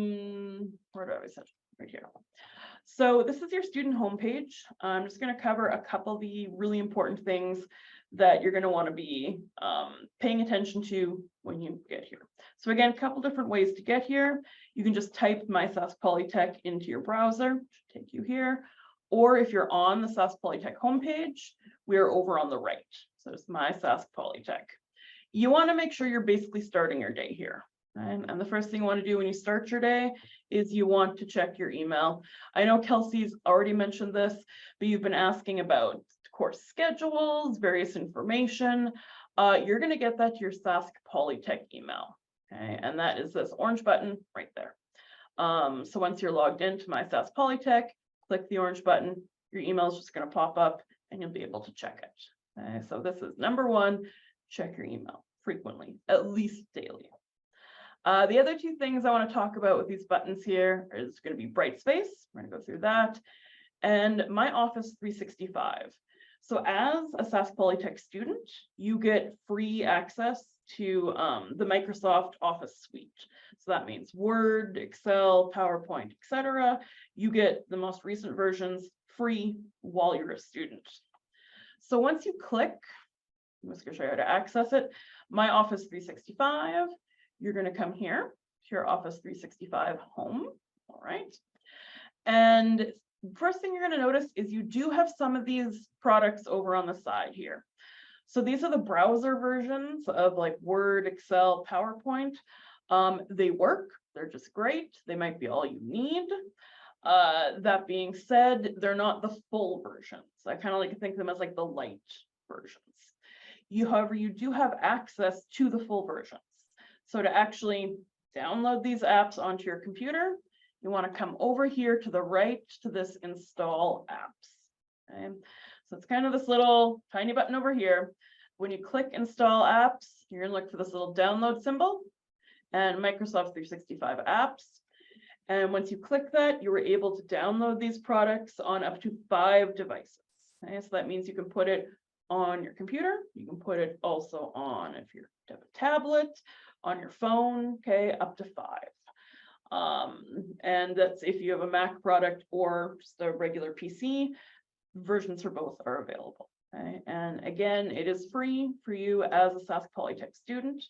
Where do I set? Right here. So this is your student homepage. I'm just going to cover a couple of the really important things that you're going to want to be paying attention to when you get here. So again, a couple different ways to get here. You can just type My Sask Polytech into your browser, which will take you here. Or if you're on the Sask Polytech homepage, we're over on the right. So it's My Sask Polytech. You want to make sure you're basically starting your day here. And the first thing you want to do when you start your day is you want to check your email. I know Kelsey's already mentioned this, but you've been asking about course schedules, various information. You're going to get that to your Sask Polytech email. Okay, and that is this orange button right there. So once you're logged into My Sask Polytech, click the orange button, your email is just going to pop up and you'll be able to check it. Okay, so this is number one, check your email frequently, at least daily. The other two things I want to talk about with these buttons here is going to be Brightspace. We're going to go through that. And My Office 365. So as a Sask Polytech student, you get free access to the Microsoft Office suite. So that means Word, Excel, PowerPoint, etc. You get the most recent versions free while you're a student. So once you click, I'm just going to show you how to access it. My Office 365. You're going to come here to your Office 365 home. All right. And first thing you're going to notice is you do have some of these products over on the side here. So these are the browser versions of like Word, Excel, PowerPoint. They work. They're just great. They might be all you need. That being said, they're not the full versions. I kind of like to think of them as like the light versions. However, you do have access to the full versions. So to actually download these apps onto your computer, you want to come over here to the right to this install apps. Okay? So it's kind of this little tiny button over here. When you click install apps, you're going to look for this little download symbol and Microsoft 365 apps. And once you click that, you were able to download these products on up to 5 devices. Okay? So that means you can put it on your computer. You can put it also on, if you have a tablet, on your phone, okay, up to 5. And that's if you have a Mac product or just a regular PC, versions for both are available. Okay? And again, it is free for you as a Sask Polytech student.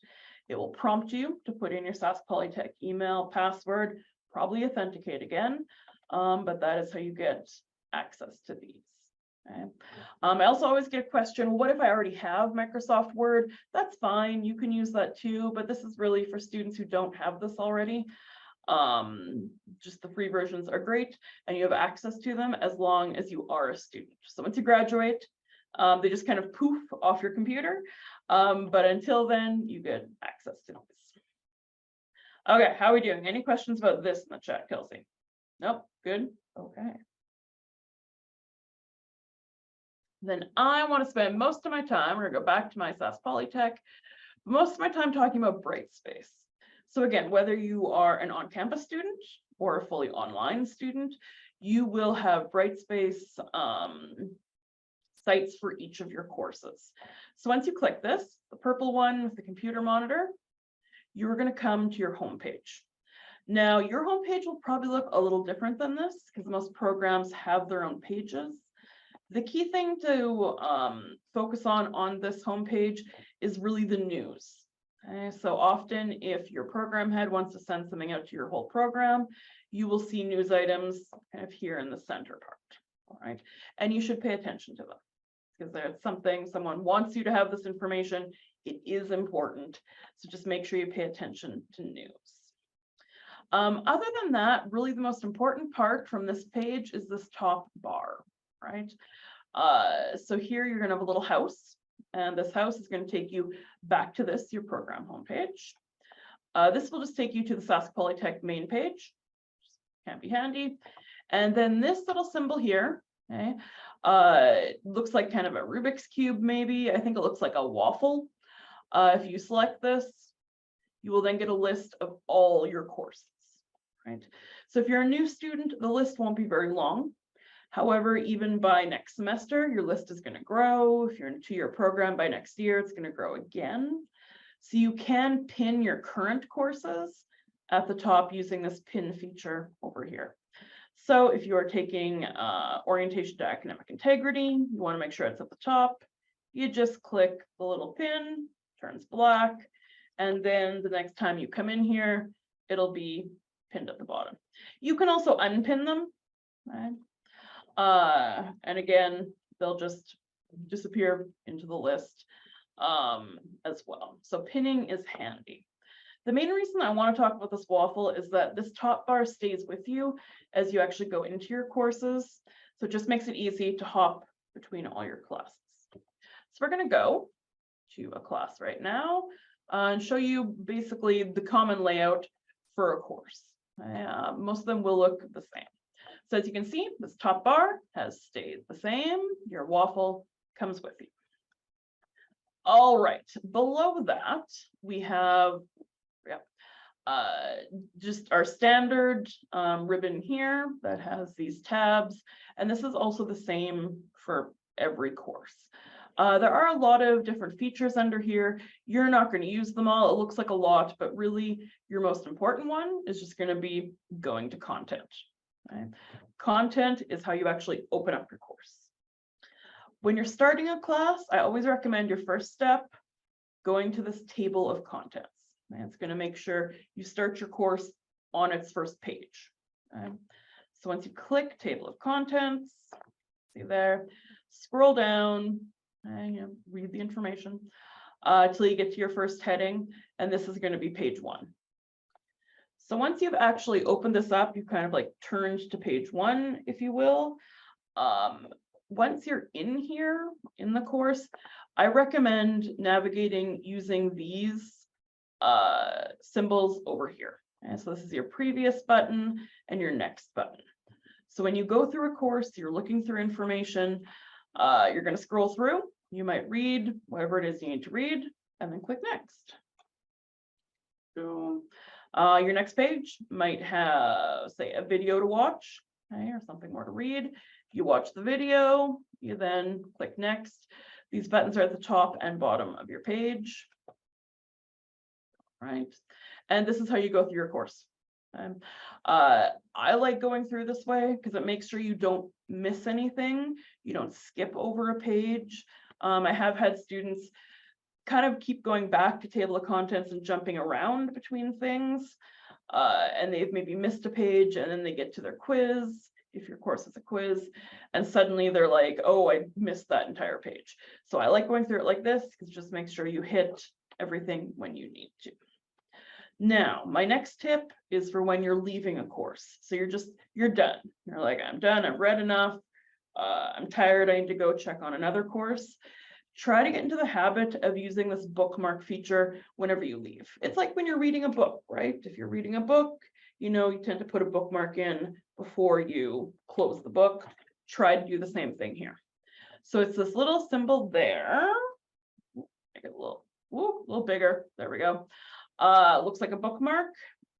It will prompt you to put in your Sask Polytech email, password, probably authenticate again, but that is how you get access to these. Okay. I also always get a question, what if I already have Microsoft Word? That's fine, you can use that too, but this is really for students who don't have this already. Just the free versions are great and you have access to them as long as you are a student. So once you graduate, they just kind of poof off your computer, but until then you get access to this. Okay, how are we doing? Any questions about this in the chat, Kelsey? Nope, good, okay. Then I want to spend most of my time, we're going to go back to My Sask Polytech, most of my time talking about Brightspace. So again, whether you are an on-campus student or a fully online student, you will have Brightspace sites for each of your courses. So once you click this, the purple one with the computer monitor, you're going to come to your homepage. Now, your homepage will probably look a little different than this because most programs have their own pages. The key thing to focus on this homepage is really the news. Okay, so often if your program head wants to send something out to your whole program, you will see news items kind of here in the center part. All right, and you should pay attention to them because there's something, someone wants you to have this information. It is important. So just make sure you pay attention to news. Other than that, really the most important part from this page is this top bar, right? So here you're gonna have a little house, and this house is gonna take you back to this, your program homepage. This will just take you to the Sask Polytech main page. Can be handy. And then this little symbol here, okay, looks like kind of a Rubik's Cube maybe. I think it looks like a waffle. If you select this, you will then get a list of all your courses, right? So if you're a new student, the list won't be very long. However, even by next semester, your list is going to grow. If you're in a 2-year program, by next year, it's going to grow again. So you can pin your current courses at the top using this pin feature over here. So if you are taking orientation to academic integrity, you want to make sure it's at the top. You just click the little pin, turns black, and then the next time you come in here, it'll be pinned at the bottom. You can also unpin them, right? And again, they'll just disappear into the list as well. So pinning is handy. The main reason I want to talk about this waffle is that this top bar stays with you as you actually go into your courses. So it just makes it easy to hop between all your classes. So we're going to go to a class right now and show you basically the common layout for a course. Most of them will look the same. So as you can see, this top bar has stayed the same. Your waffle comes with you. All right, below that, we have just our standard ribbon here that has these tabs. And this is also the same for every course. There are a lot of different features under here. You're not going to use them all. It looks like a lot, but really your most important one is just going to be going to content. Right? Content is how you actually open up your course. When you're starting a class, I always recommend your first step going to this table of contents. And it's going to make sure you start your course on its first page. Okay? So once you click table of contents, see there, scroll down and read the information till you get to your first heading, and this is going to be page 1. So once you've actually opened this up, you've kind of like turned to page 1, if you will. Once you're in here in the course, I recommend navigating using these symbols over here. And so this is your previous button and your next button. So when you go through a course, you're looking through information, you're going to scroll through. You might read whatever it is you need to read and then click next. So your next page might have, say, a video to watch, okay, or something more to read. You watch the video, you then click next. These buttons are at the top and bottom of your page. Right, and this is how you go through your course. I like going through this way because it makes sure you don't miss anything. You don't skip over a page. I have had students kind of keep going back to table of contents and jumping around between things, and they've maybe missed a page, and then they get to their quiz, if your course is a quiz, and suddenly they're like, oh, I missed that entire page. So I like going through it like this because it just makes sure you hit everything when you need to. Now, my next tip is for when you're leaving a course. So you're done. You're like, I'm done, I've read enough, I'm tired, I need to go check on another course. Try to get into the habit of using this bookmark feature whenever you leave. It's like when you're reading a book, right? If you're reading a book, you tend to put a bookmark in before you close the book. Try to do the same thing here. So it's this little symbol there. Make it a little bigger. There we go. Looks like a bookmark.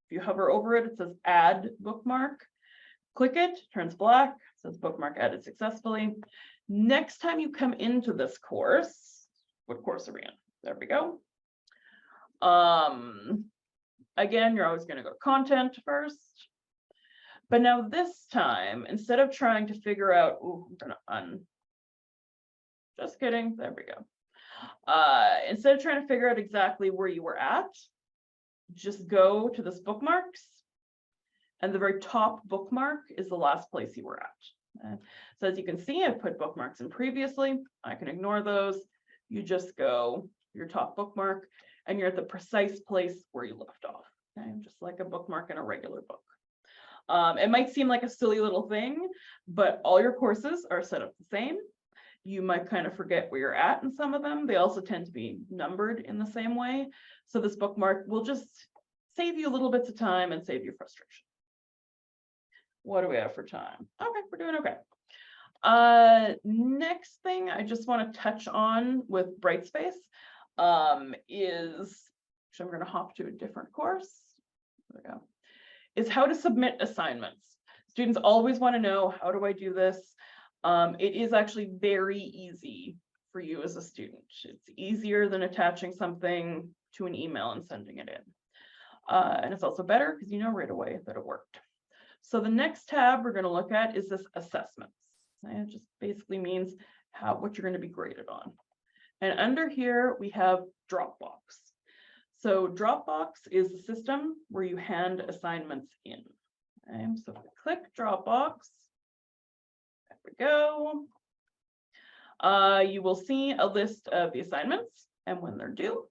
If you hover over it, it says add bookmark. Click it, turns black, it says bookmark added successfully. Next time you come into this course, what course are we in? There we go. Again, you're always going to go to content first. But now this time, instead of trying to figure out, I'm going to Just kidding. There we go. Instead of trying to figure out exactly where you were at, just go to this bookmarks, and the very top bookmark is the last place you were at. So as you can see, I put bookmarks in previously. I can ignore those. You just go your top bookmark, and you're at the precise place where you left off. Okay? Just like a bookmark in a regular book. It might seem like a silly little thing, but all your courses are set up the same. You might kind of forget where you're at in some of them. They also tend to be numbered in the same way. So this bookmark will just save you little bits of time and save you frustration. What do we have for time? Okay, we're doing okay. Next thing I just want to touch on with Brightspace is, actually I'm going to hop to a different course. There we go. Is how to submit assignments. Students always want to know, how do I do this? It is actually very easy for you as a student. It's easier than attaching something to an email and sending it in. And it's also better because you know right away that it worked. So the next tab we're going to look at is this assessments. It just basically means what you're going to be graded on. And under here we have Dropbox. So Dropbox is the system where you hand assignments in. Okay, so if we click Dropbox, there we go. You will see a list of the assignments and when they're due.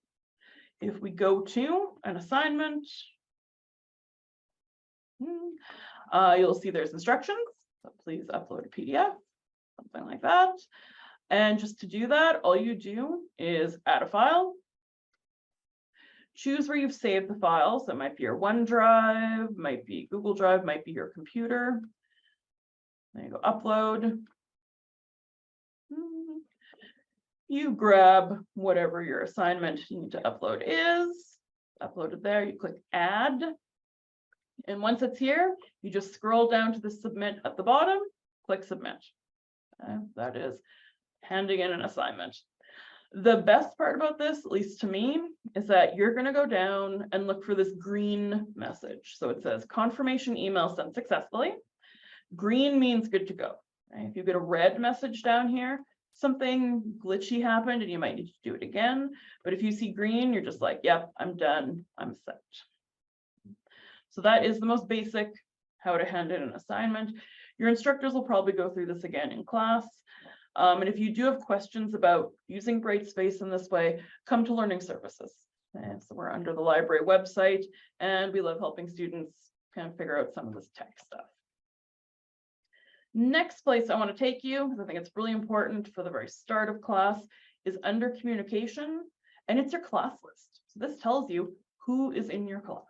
If we go to an assignment, you'll see there's instructions. So please upload a PDF, something like that. And just to do that, all you do is add a file. Choose where you've saved the files. That might be your OneDrive, might be Google Drive, might be your computer. There you go, upload. You grab whatever your assignment you need to upload is. Upload it there, you click add. And once it's here, you just scroll down to the submit at the bottom, click submit. That is handing in an assignment. The best part about this, at least to me, is that you're going to go down and look for this green message. So it says confirmation email sent successfully. Green means good to go. Right? If you get a red message down here, something glitchy happened and you might need to do it again. But if you see green, you're just like, yep, I'm done, I'm set. So that is the most basic how to hand in an assignment. Your instructors will probably go through this again in class. And if you do have questions about using Brightspace in this way, come to Learning Services. And so we're under the library website, and we love helping students kind of figure out some of this tech stuff. Next place I want to take you, because I think it's really important for the very start of class, is under communication, and it's your class list. So this tells you who is in your class,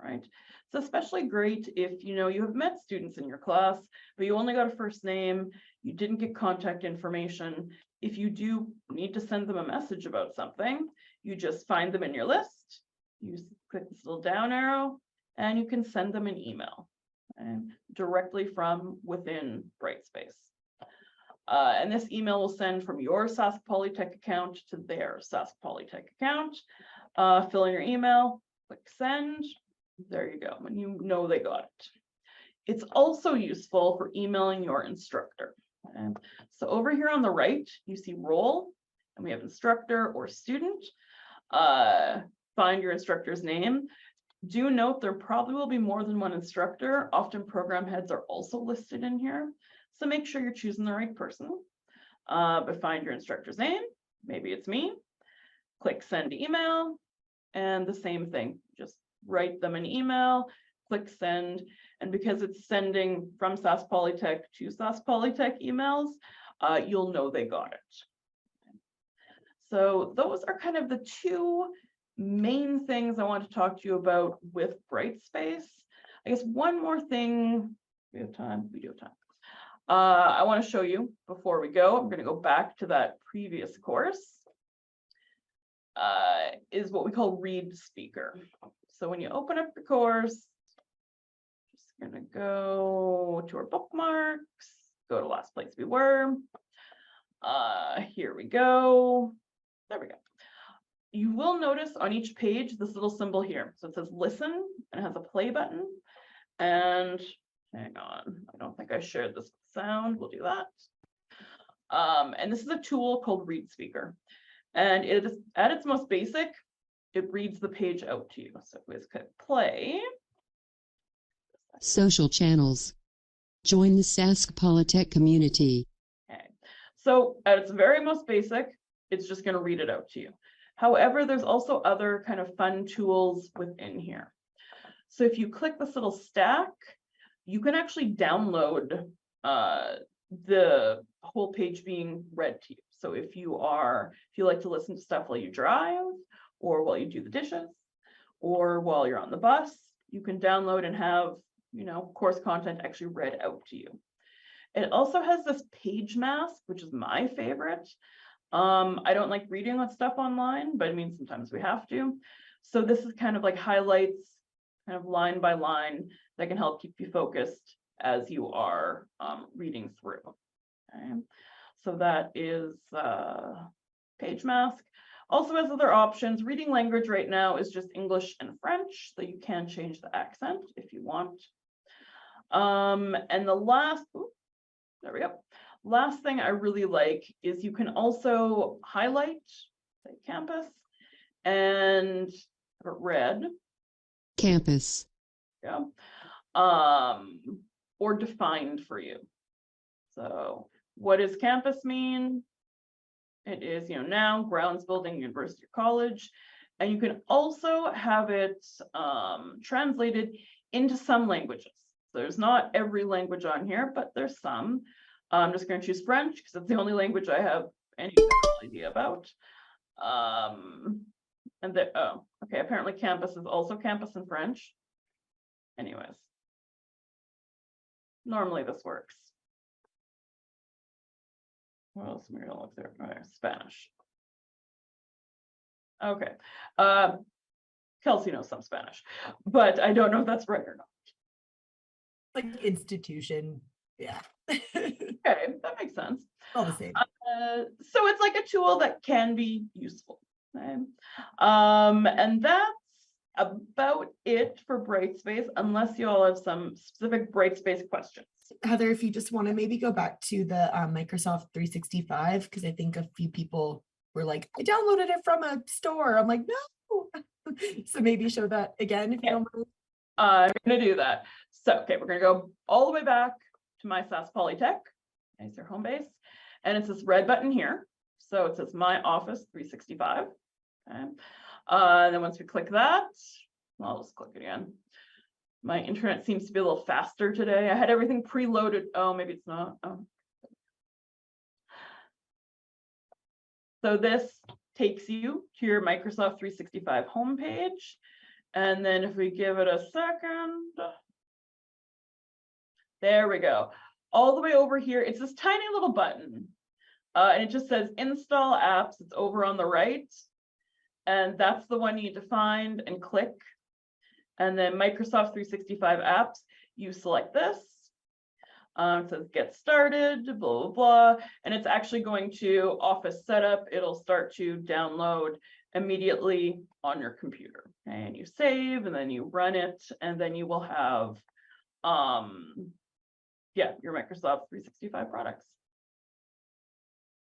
right? It's especially great if you have met students in your class, but you only got a first name, you didn't get contact information. If you do need to send them a message about something, you just find them in your list, you click this little down arrow, and you can send them an email directly from within Brightspace. And this email will send from your Sask Polytech account to their Sask Polytech account. Fill in your email, click send. There you go, and you know they got it. It's also useful for emailing your instructor. So over here on the right, you see role, and we have instructor or student. Find your instructor's name. Do note there probably will be more than one instructor. Often program heads are also listed in here. So make sure you're choosing the right person. But find your instructor's name. Maybe it's me. Click send email. And the same thing, just write them an email, click send. And because it's sending from Sask Polytech to Sask Polytech emails, you'll know they got it. So those are kind of the two main things I want to talk to you about with Brightspace. I guess one more thing, we have time, we do have time. I want to show you before we go. I'm going to go back to that previous course. Is what we call read speaker. So when you open up the course, just going to go to our bookmarks, go to last place we were. Here we go. There we go. You will notice on each page this little symbol here. So it says listen and it has a play button. And hang on, I don't think I shared this with sound. We'll do that. And this is a tool called Read Speaker. And it is at its most basic, it reads the page out to you. So if we just click play. Social channels. Join the Sask Polytech community. Okay. So at its very most basic, it's just going to read it out to you. However, there's also other kind of fun tools within here. So if you click this little stack, you can actually download the whole page being read to you. So if you like to listen to stuff while you drive, or while you do the dishes, or while you're on the bus, you can download and have, course content actually read out to you. It also has this page mask, which is my favorite. I don't like reading with stuff online, but I mean, sometimes we have to. So this is kind of like highlights, kind of line by line, that can help keep you focused as you are reading through. Okay. So that is page mask. Also has other options. Reading language right now is just English and French, so you can change the accent if you want. And the last, there we go. Last thing I really like is you can also highlight, say, campus, and have it red. Campus. Yeah. Or defined for you. So what does campus mean? It is, noun, grounds, building, university, or college. And you can also have it translated into some languages. So there's not every language on here, but there's some. I'm just going to choose French because it's the only language I have any idea about. Okay, apparently campus is also campus in French. Anyways, normally this works. What else am I gonna look there? Okay, Spanish. Okay, Kelsey knows some Spanish, but I don't know if that's right or not. Like institution, yeah. Okay, that makes sense. All the same. So it's like a tool that can be useful. Okay? And that's about it for Brightspace, unless you all have some specific Brightspace questions. Heather, if you just want to maybe go back to the Microsoft 365, because I think a few people were like, I downloaded it from a store. I'm like, no. So maybe show that again if you don't mind. I'm going to do that. So, okay, we're going to go all the way back to my Sask Polytech. There's your home base. And it's this red button here. So it says My Office 365. Okay. Then once we click that, well, I'll just click it again. My internet seems to be a little faster today. I had everything preloaded. Oh, maybe it's not. Oh. So this takes you to your Microsoft 365 homepage. And then if we give it a second, there we go. All the way over here, it's this tiny little button. And it just says install apps. It's over on the right. And that's the one you need to find and click. And then Microsoft 365 apps, you select this. It says get started, blah, blah, blah. And it's actually going to Office Setup. It'll start to download immediately on your computer. And you save, and then you run it, and then you will have, your Microsoft 365 products.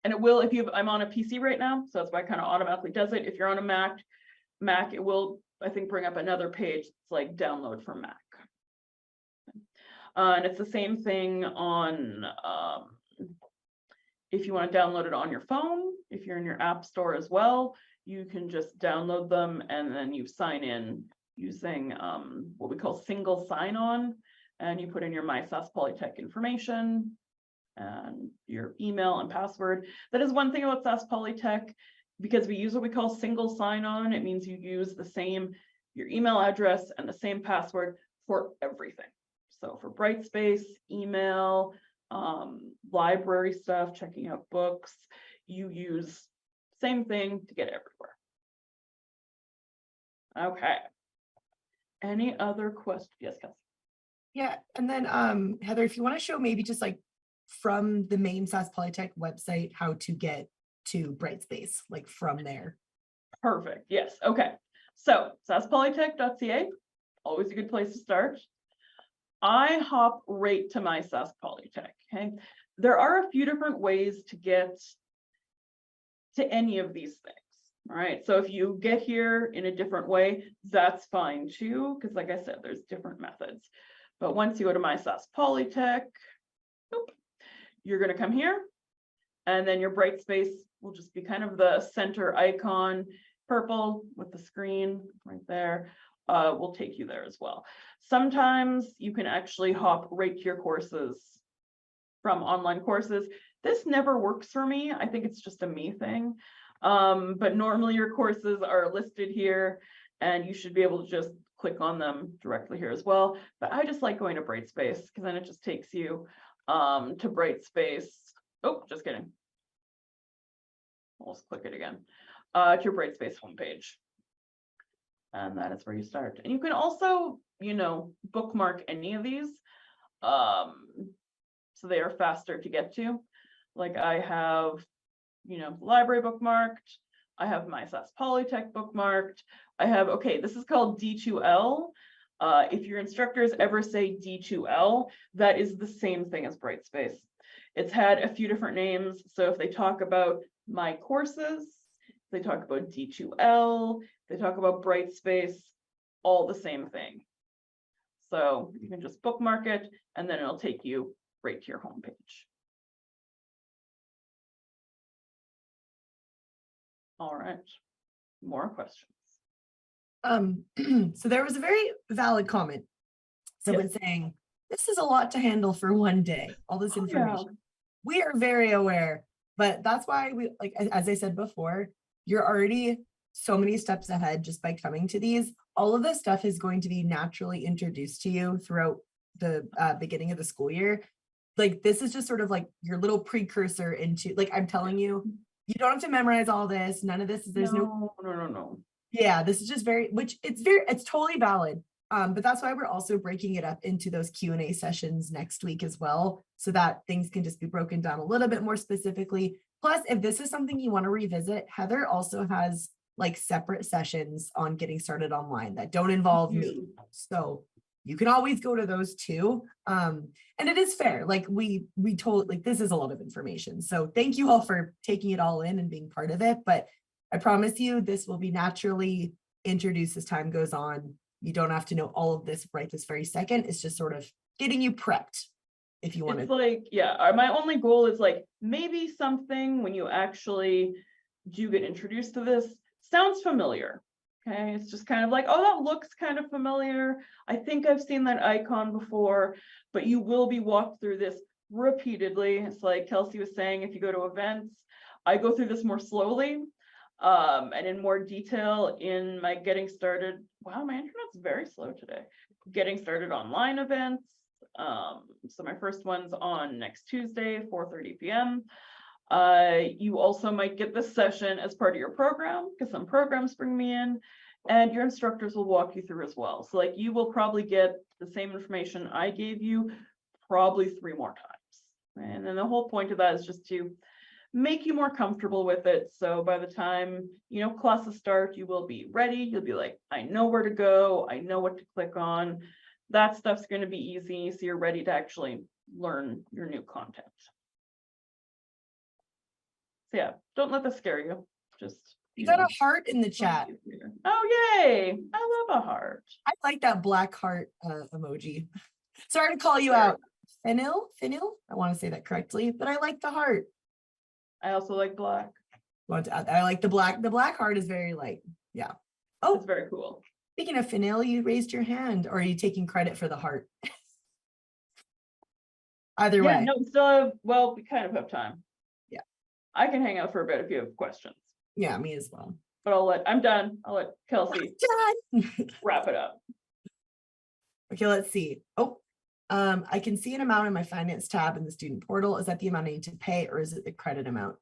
And it will, if you have, I'm on a PC right now, so that's why it kind of automatically does it. If you're on a Mac, it will, I think, bring up another page. It's like download from Mac. And it's the same thing on, if you want to download it on your phone, if you're in your app store as well, you can just download them and then you sign in using what we call single sign-on, and you put in your My Sask Polytech information and your email and password. That is one thing about Sask Polytech, because we use what we call single sign-on. It means you use the same, your email address and the same password for everything. So for Brightspace, email, library stuff, checking out books, you use same thing to get everywhere. Okay. Any other questions? Yes, Kelsey. Yeah, and then Heather, if you want to show maybe just like from the main Sask Polytech website how to get to Brightspace, like from there. Perfect. Yes. Okay. So saskpolytech.ca, always a good place to start. I hop right to my Sask Polytech, okay? There are a few different ways to get to any of these things, all right? So if you get here in a different way, that's fine too, because like I said, there's different methods. But once you go to my Sask Polytech, you're gonna come here, and then your bright space will just be kind of the center icon, purple with the screen right there. Will take you there as well. Sometimes you can actually hop right to your courses from online courses. This never works for me. I think it's just a me thing. But normally your courses are listed here and you should be able to just click on them directly here as well. But I just like going to Brightspace because then it just takes you to Brightspace. Oh, just kidding. I'll just click it again. To your Brightspace homepage. And that is where you start. And you can also, you know, bookmark any of these. So they are faster to get to. Like I have, you know, library bookmarked. I have my Sask Polytech bookmarked. I have, okay, this is called D2L. If your instructors ever say D2L, that is the same thing as Brightspace. It's had a few different names. So if they talk about my courses, they talk about D2L, they talk about Brightspace, all the same thing. So you can just bookmark it and then it'll take you right to your homepage. All right, more questions. So there was a very valid comment. Someone saying, this is a lot to handle for one day, all this information. Yeah. We are very aware, but that's why we, like, as I said before, you're already so many steps ahead just by coming to these. All of this stuff is going to be naturally introduced to you throughout the beginning of the school year. Like, this is just sort of like your little precursor into, like, I'm telling you, you don't have to memorize all this. None of this, there's no. Yeah, this is just it's totally valid. But that's why we're also breaking it up into those Q&A sessions next week as well, so that things can just be broken down a little bit more specifically. Plus, if this is something you want to revisit, Heather also has like separate sessions on getting started online that don't involve me. So you can always go to those too. And it is fair. Like we told, like, this is a lot of information. So thank you all for taking it all in and being part of it. But I promise you, this will be naturally introduced as time goes on. You don't have to know all of this right this very second. It's just sort of getting you prepped if you want to. It's like, yeah, my only goal is like maybe something when you actually do get introduced to this sounds familiar. Okay, it's just kind of like, oh, that looks kind of familiar. I think I've seen that icon before, but you will be walked through this repeatedly. It's like Kelsey was saying, if you go to events, I go through this more slowly and in more detail in my getting started. Wow, my internet's very slow today. Getting started online events. So my first one's on next Tuesday, 4:30 p.m. You also might get this session as part of your program because some programs bring me in, and your instructors will walk you through as well. So like you will probably get the same information I gave you probably 3 more times. And then the whole point of that is just to make you more comfortable with it. So by the time, you know, classes start, you will be ready. You'll be like, I know where to go. I know what to click on. That stuff's going to be easy. So you're ready to actually learn your new content. So yeah, don't let this scare you. Just You got a heart in the chat. Oh, yay. I love a heart. I like that black heart emoji. Sorry to call you out. Fennel? I want to say that correctly, but I like the heart. I also like black. I like the black. The black heart is very light. Yeah. Oh, it's very cool. Speaking of Fennel, you raised your hand, or are you taking credit for the heart? Either way. No, we still have, well, we kind of have time. Yeah. I can hang out for a bit if you have questions. Yeah, me as well. But I'm done. I'll let Kelsey wrap it up. Okay, let's see. Oh, I can see an amount in my finance tab in the student portal. Is that the amount I need to pay, or is it the credit amount?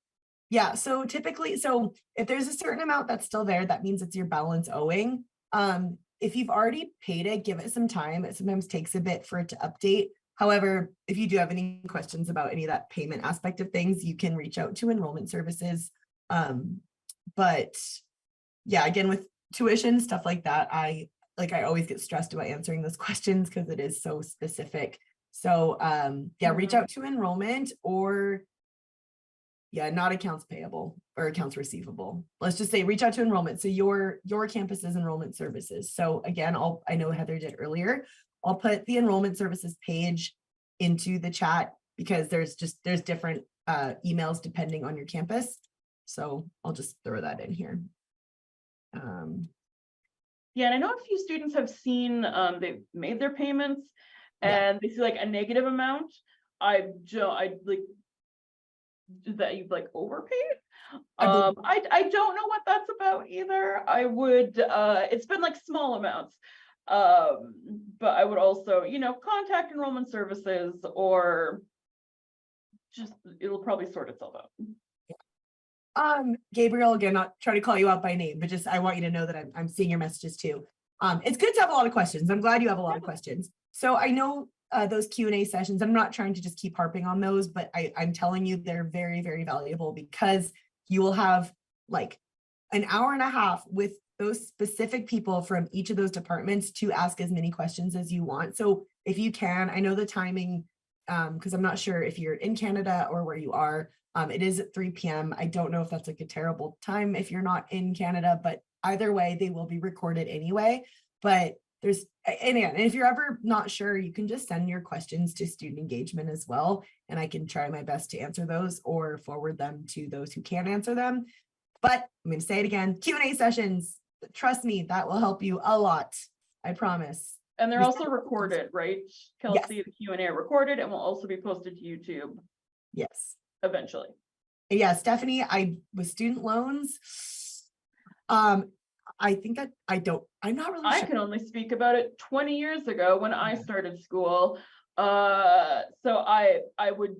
Yeah, so typically, so if there's a certain amount that's still there, that means it's your balance owing. If you've already paid it, give it some time. It sometimes takes a bit for it to update. However, if you do have any questions about any of that payment aspect of things, you can reach out to enrollment services. But yeah, again, with tuition, stuff like that, like I always get stressed about answering those questions because it is so specific. So yeah, reach out to enrollment or not accounts payable or accounts receivable. Let's just say reach out to enrollment. So your campus's enrollment services. So again, I know Heather did earlier. I'll put the enrollment services page into the chat because there's different emails depending on your campus. So I'll just throw that in here. Yeah, and I know a few students have seen they've made their payments and they see like a negative amount. I like that you've like overpaid. I don't know what that's about either. I would it's been like small amounts. But I would also, contact enrollment services or just it'll probably sort itself out. Gabriel, again, not trying to call you out by name, but just I want you to know that I'm seeing your messages too. It's good to have a lot of questions. I'm glad you have a lot of questions. So I know those Q&A sessions, I'm not trying to just keep harping on those, but I'm telling you they're very, very valuable because you will have like an hour and a half with those specific people from each of those departments to ask as many questions as you want. So if you can, I know the timing, because I'm not sure if you're in Canada or where you are. It is at 3 p.m. I don't know if that's like a terrible time if you're not in Canada, but either way, they will be recorded anyway. But and if you're ever not sure, you can just send your questions to student engagement as well. And I can try my best to answer those or forward them to those who can answer them. But I'm going to say it again, Q&A sessions, trust me, that will help you a lot. I promise. And they're also recorded, right? Kelsey, yes. The Q&A are recorded and will also be posted to YouTube. Yes. Eventually. Yeah, Stephanie, with student loans, I think that I'm not really sure. I can only speak about it 20 years ago when I started school. So I would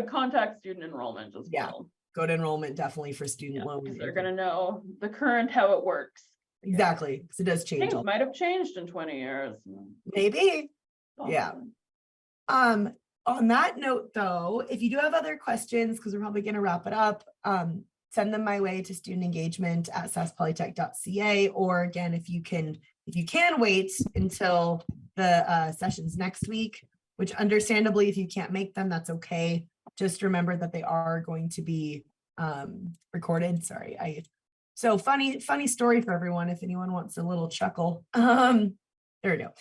contact student enrollment as well. Go to enrollment definitely for student loans. Because they're gonna know the current how it works. Exactly, because it does change. Things might have changed in 20 years. Maybe. Yeah. On that note, though, if you do have other questions, because we're probably going to wrap it up, send them my way to studentengagement@saskpolytech.ca. Or again, if you can wait until the sessions next week, which understandably, if you can't make them, that's okay. Just remember that they are going to be recorded. Sorry, so funny story for everyone. If anyone wants a little chuckle, there we go.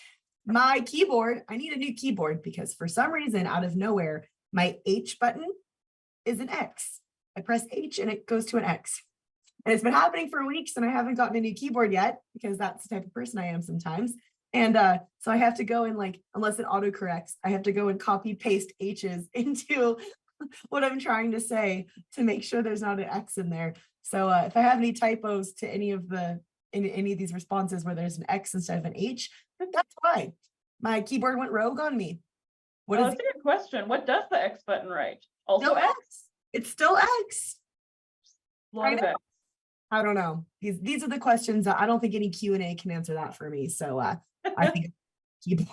My keyboard, I need a new keyboard because for some reason out of nowhere, my H button is an X. I press H and it goes to an X. And it's been happening for weeks and I haven't gotten a new keyboard yet because that's the type of person I am sometimes. And so I have to go and unless it autocorrects, I have to go and copy paste H's into what I'm trying to say to make sure there's not an X in there. So if I have any typos to any of these responses where there's an X instead of an H, that's why my keyboard went rogue on me. That's a good question. What does the X button write? Also X? X? It's still X. A lot of X. I don't know. These are the questions that I don't think any Q&A can answer that for me. So I think keyboard.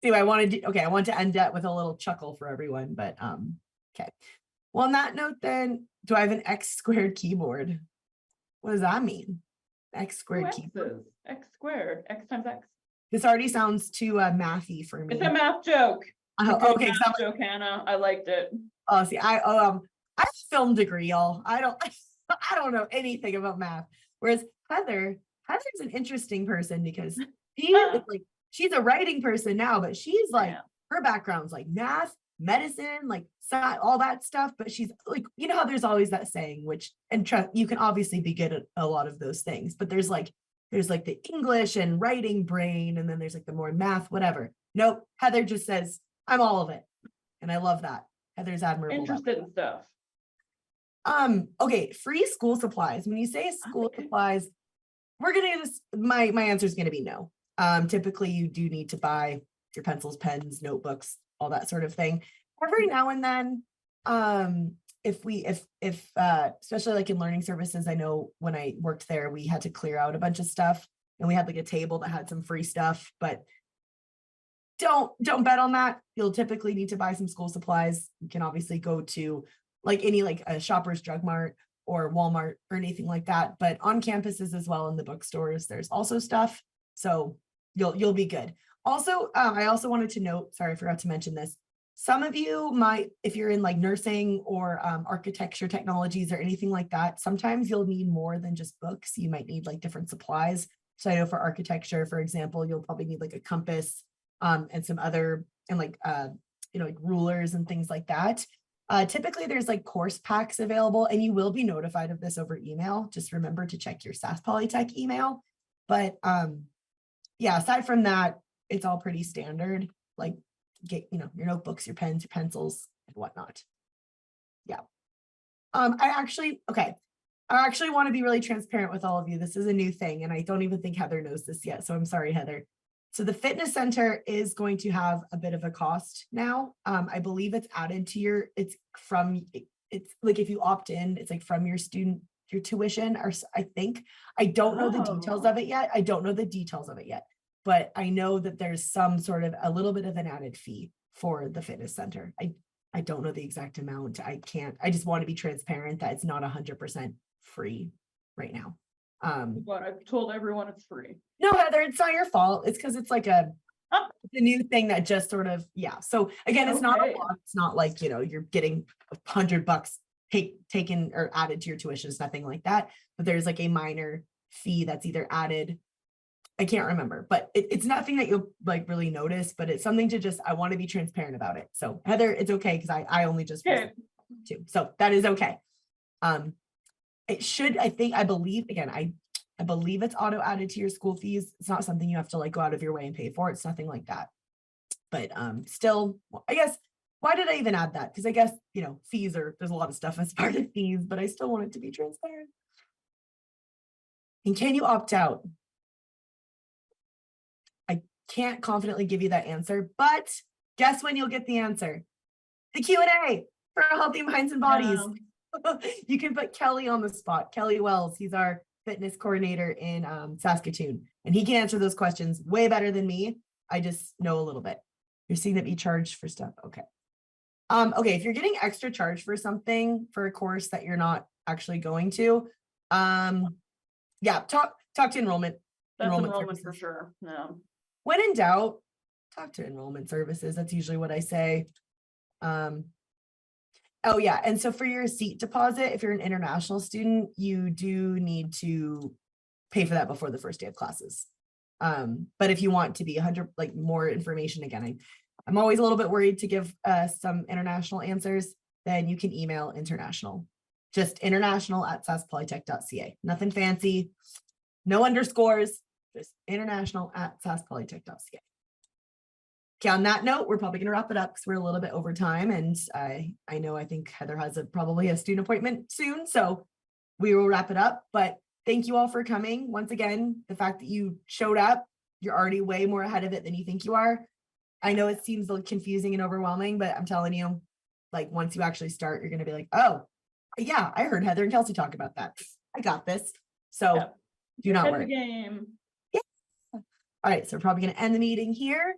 Anyway, I want to end that with a little chuckle for everyone, but okay. Well, on that note, then, do I have an X squared keyboard? What does that mean? X squared keyboard. X squared. X times X. This already sounds too mathy for me. It's a math joke. Okay, math joke, Hannah. I liked it. Oh, see, I have a film degree, y'all. I don't know anything about math. Whereas Heather's an interesting person because she's a writing person now, but she's her background's like math, medicine, all that stuff. But she's how there's always that saying, you can obviously be good at a lot of those things, but there's the English and writing brain, and then there's the more math, whatever. Nope. Heather just says, I'm all of it. And I love that. Heather's admirable. Interested in stuff. Okay, free school supplies. When you say school supplies, we're gonna my answer is gonna be no. Typically you do need to buy your pencils, pens, notebooks, all that sort of thing. Every now and then, if especially in learning services, I know when I worked there, we had to clear out a bunch of stuff and we had a table that had some free stuff, but don't bet on that. You'll typically need to buy some school supplies. You can obviously go to any a Shoppers Drug Mart or Walmart or anything like that, but on campuses as well in the bookstores, there's also stuff. So you'll be good. Also, I also wanted to note, sorry, I forgot to mention this. Some of you might, if you're in like nursing or architecture technologies or anything like that, sometimes you'll need more than just books. You might need like different supplies. So I know for architecture, for example, you'll probably need like a compass and some other, and like, like rulers and things like that. Typically there's like course packs available, and you will be notified of this over email. Just remember to check your Sask Polytech email. But yeah, aside from that, it's all pretty standard. Like get, your notebooks, your pens, your pencils, and whatnot. Yeah. I actually want to be really transparent with all of you. This is a new thing, and I don't even think Heather knows this yet. So I'm sorry, Heather. So the fitness center is going to have a bit of a cost now. I believe it's added to it's like if you opt in, it's like from your tuition, or I think. I don't know the details of it yet. But I know that there's some sort of a little bit of an added fee for the fitness center. I don't know the exact amount. I just want to be transparent that it's not 100% free right now. But I've told everyone it's free. No, Heather, it's not your fault. It's because it's like the new thing that just sort of, yeah. So again, it's not a lot. It's not like, you're getting $100 taken or added to your tuition. It's nothing like that. But there's like a minor fee that's either added. I can't remember, but it's nothing that you'll like really notice, but it's something to just, I want to be transparent about it. So Heather, it's okay, because I only just too. So that is okay. It should, I believe it's auto added to your school fees. It's not something you have to like go out of your way and pay for. It's nothing like that. But still, I guess, why did I even add that? Because I guess, there's a lot of stuff as part of fees, but I still want it to be transparent. And can you opt out? Can't confidently give you that answer, but guess when you'll get the answer? The Q&A for Healthy Minds and Bodies. Yeah. You can put Kelly on the spot. Kelly Wells, he's our fitness coordinator in Saskatoon, and he can answer those questions way better than me. I just know a little bit. You're seeing that be charged for stuff. Okay. Okay, if you're getting extra charge for something, for a course that you're not actually going to, yeah, talk to enrollment. That's enrollment for sure. No. When in doubt, talk to enrollment services. That's usually what I say. Oh yeah, and so for your seat deposit, if you're an international student, you do need to pay for that before the first day of classes. But if you want to be 100, like more information, again, I'm always a little bit worried to give some international answers, then you can email international. Just international@saskpolytech.ca. Nothing fancy, no underscores. Just international@saskpolytech.ca. Okay, on that note, we're probably going to wrap it up because we're a little bit over time, and I think Heather has probably a student appointment soon, so we will wrap it up. But thank you all for coming. Once again, the fact that you showed up, you're already way more ahead of it than you think you are. I know it seems like confusing and overwhelming, but I'm telling you, like once you actually start, you're going to be like, oh yeah, I heard Heather and Kelsey talk about that. I got this. So do not worry. Game. All right, so we're probably going to end the meeting here.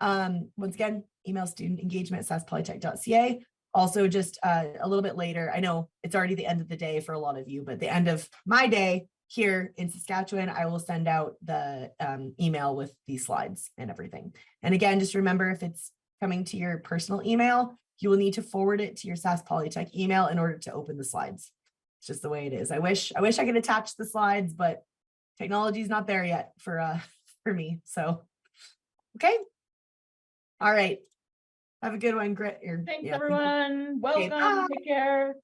Once again, email studentengagement@saskpolytech.ca. Also, just a little bit later, I know it's already the end of the day for a lot of you, but the end of my day here in Saskatchewan, I will send out the email with these slides and everything. And again, just remember, if it's coming to your personal email, you will need to forward it to your Sask Polytech email in order to open the slides. It's just the way it is. I wish I could attach the slides, but technology is not there yet for me. So, okay. All right. Have a good one. Great. Thanks, everyone. Welcome. Okay, take care.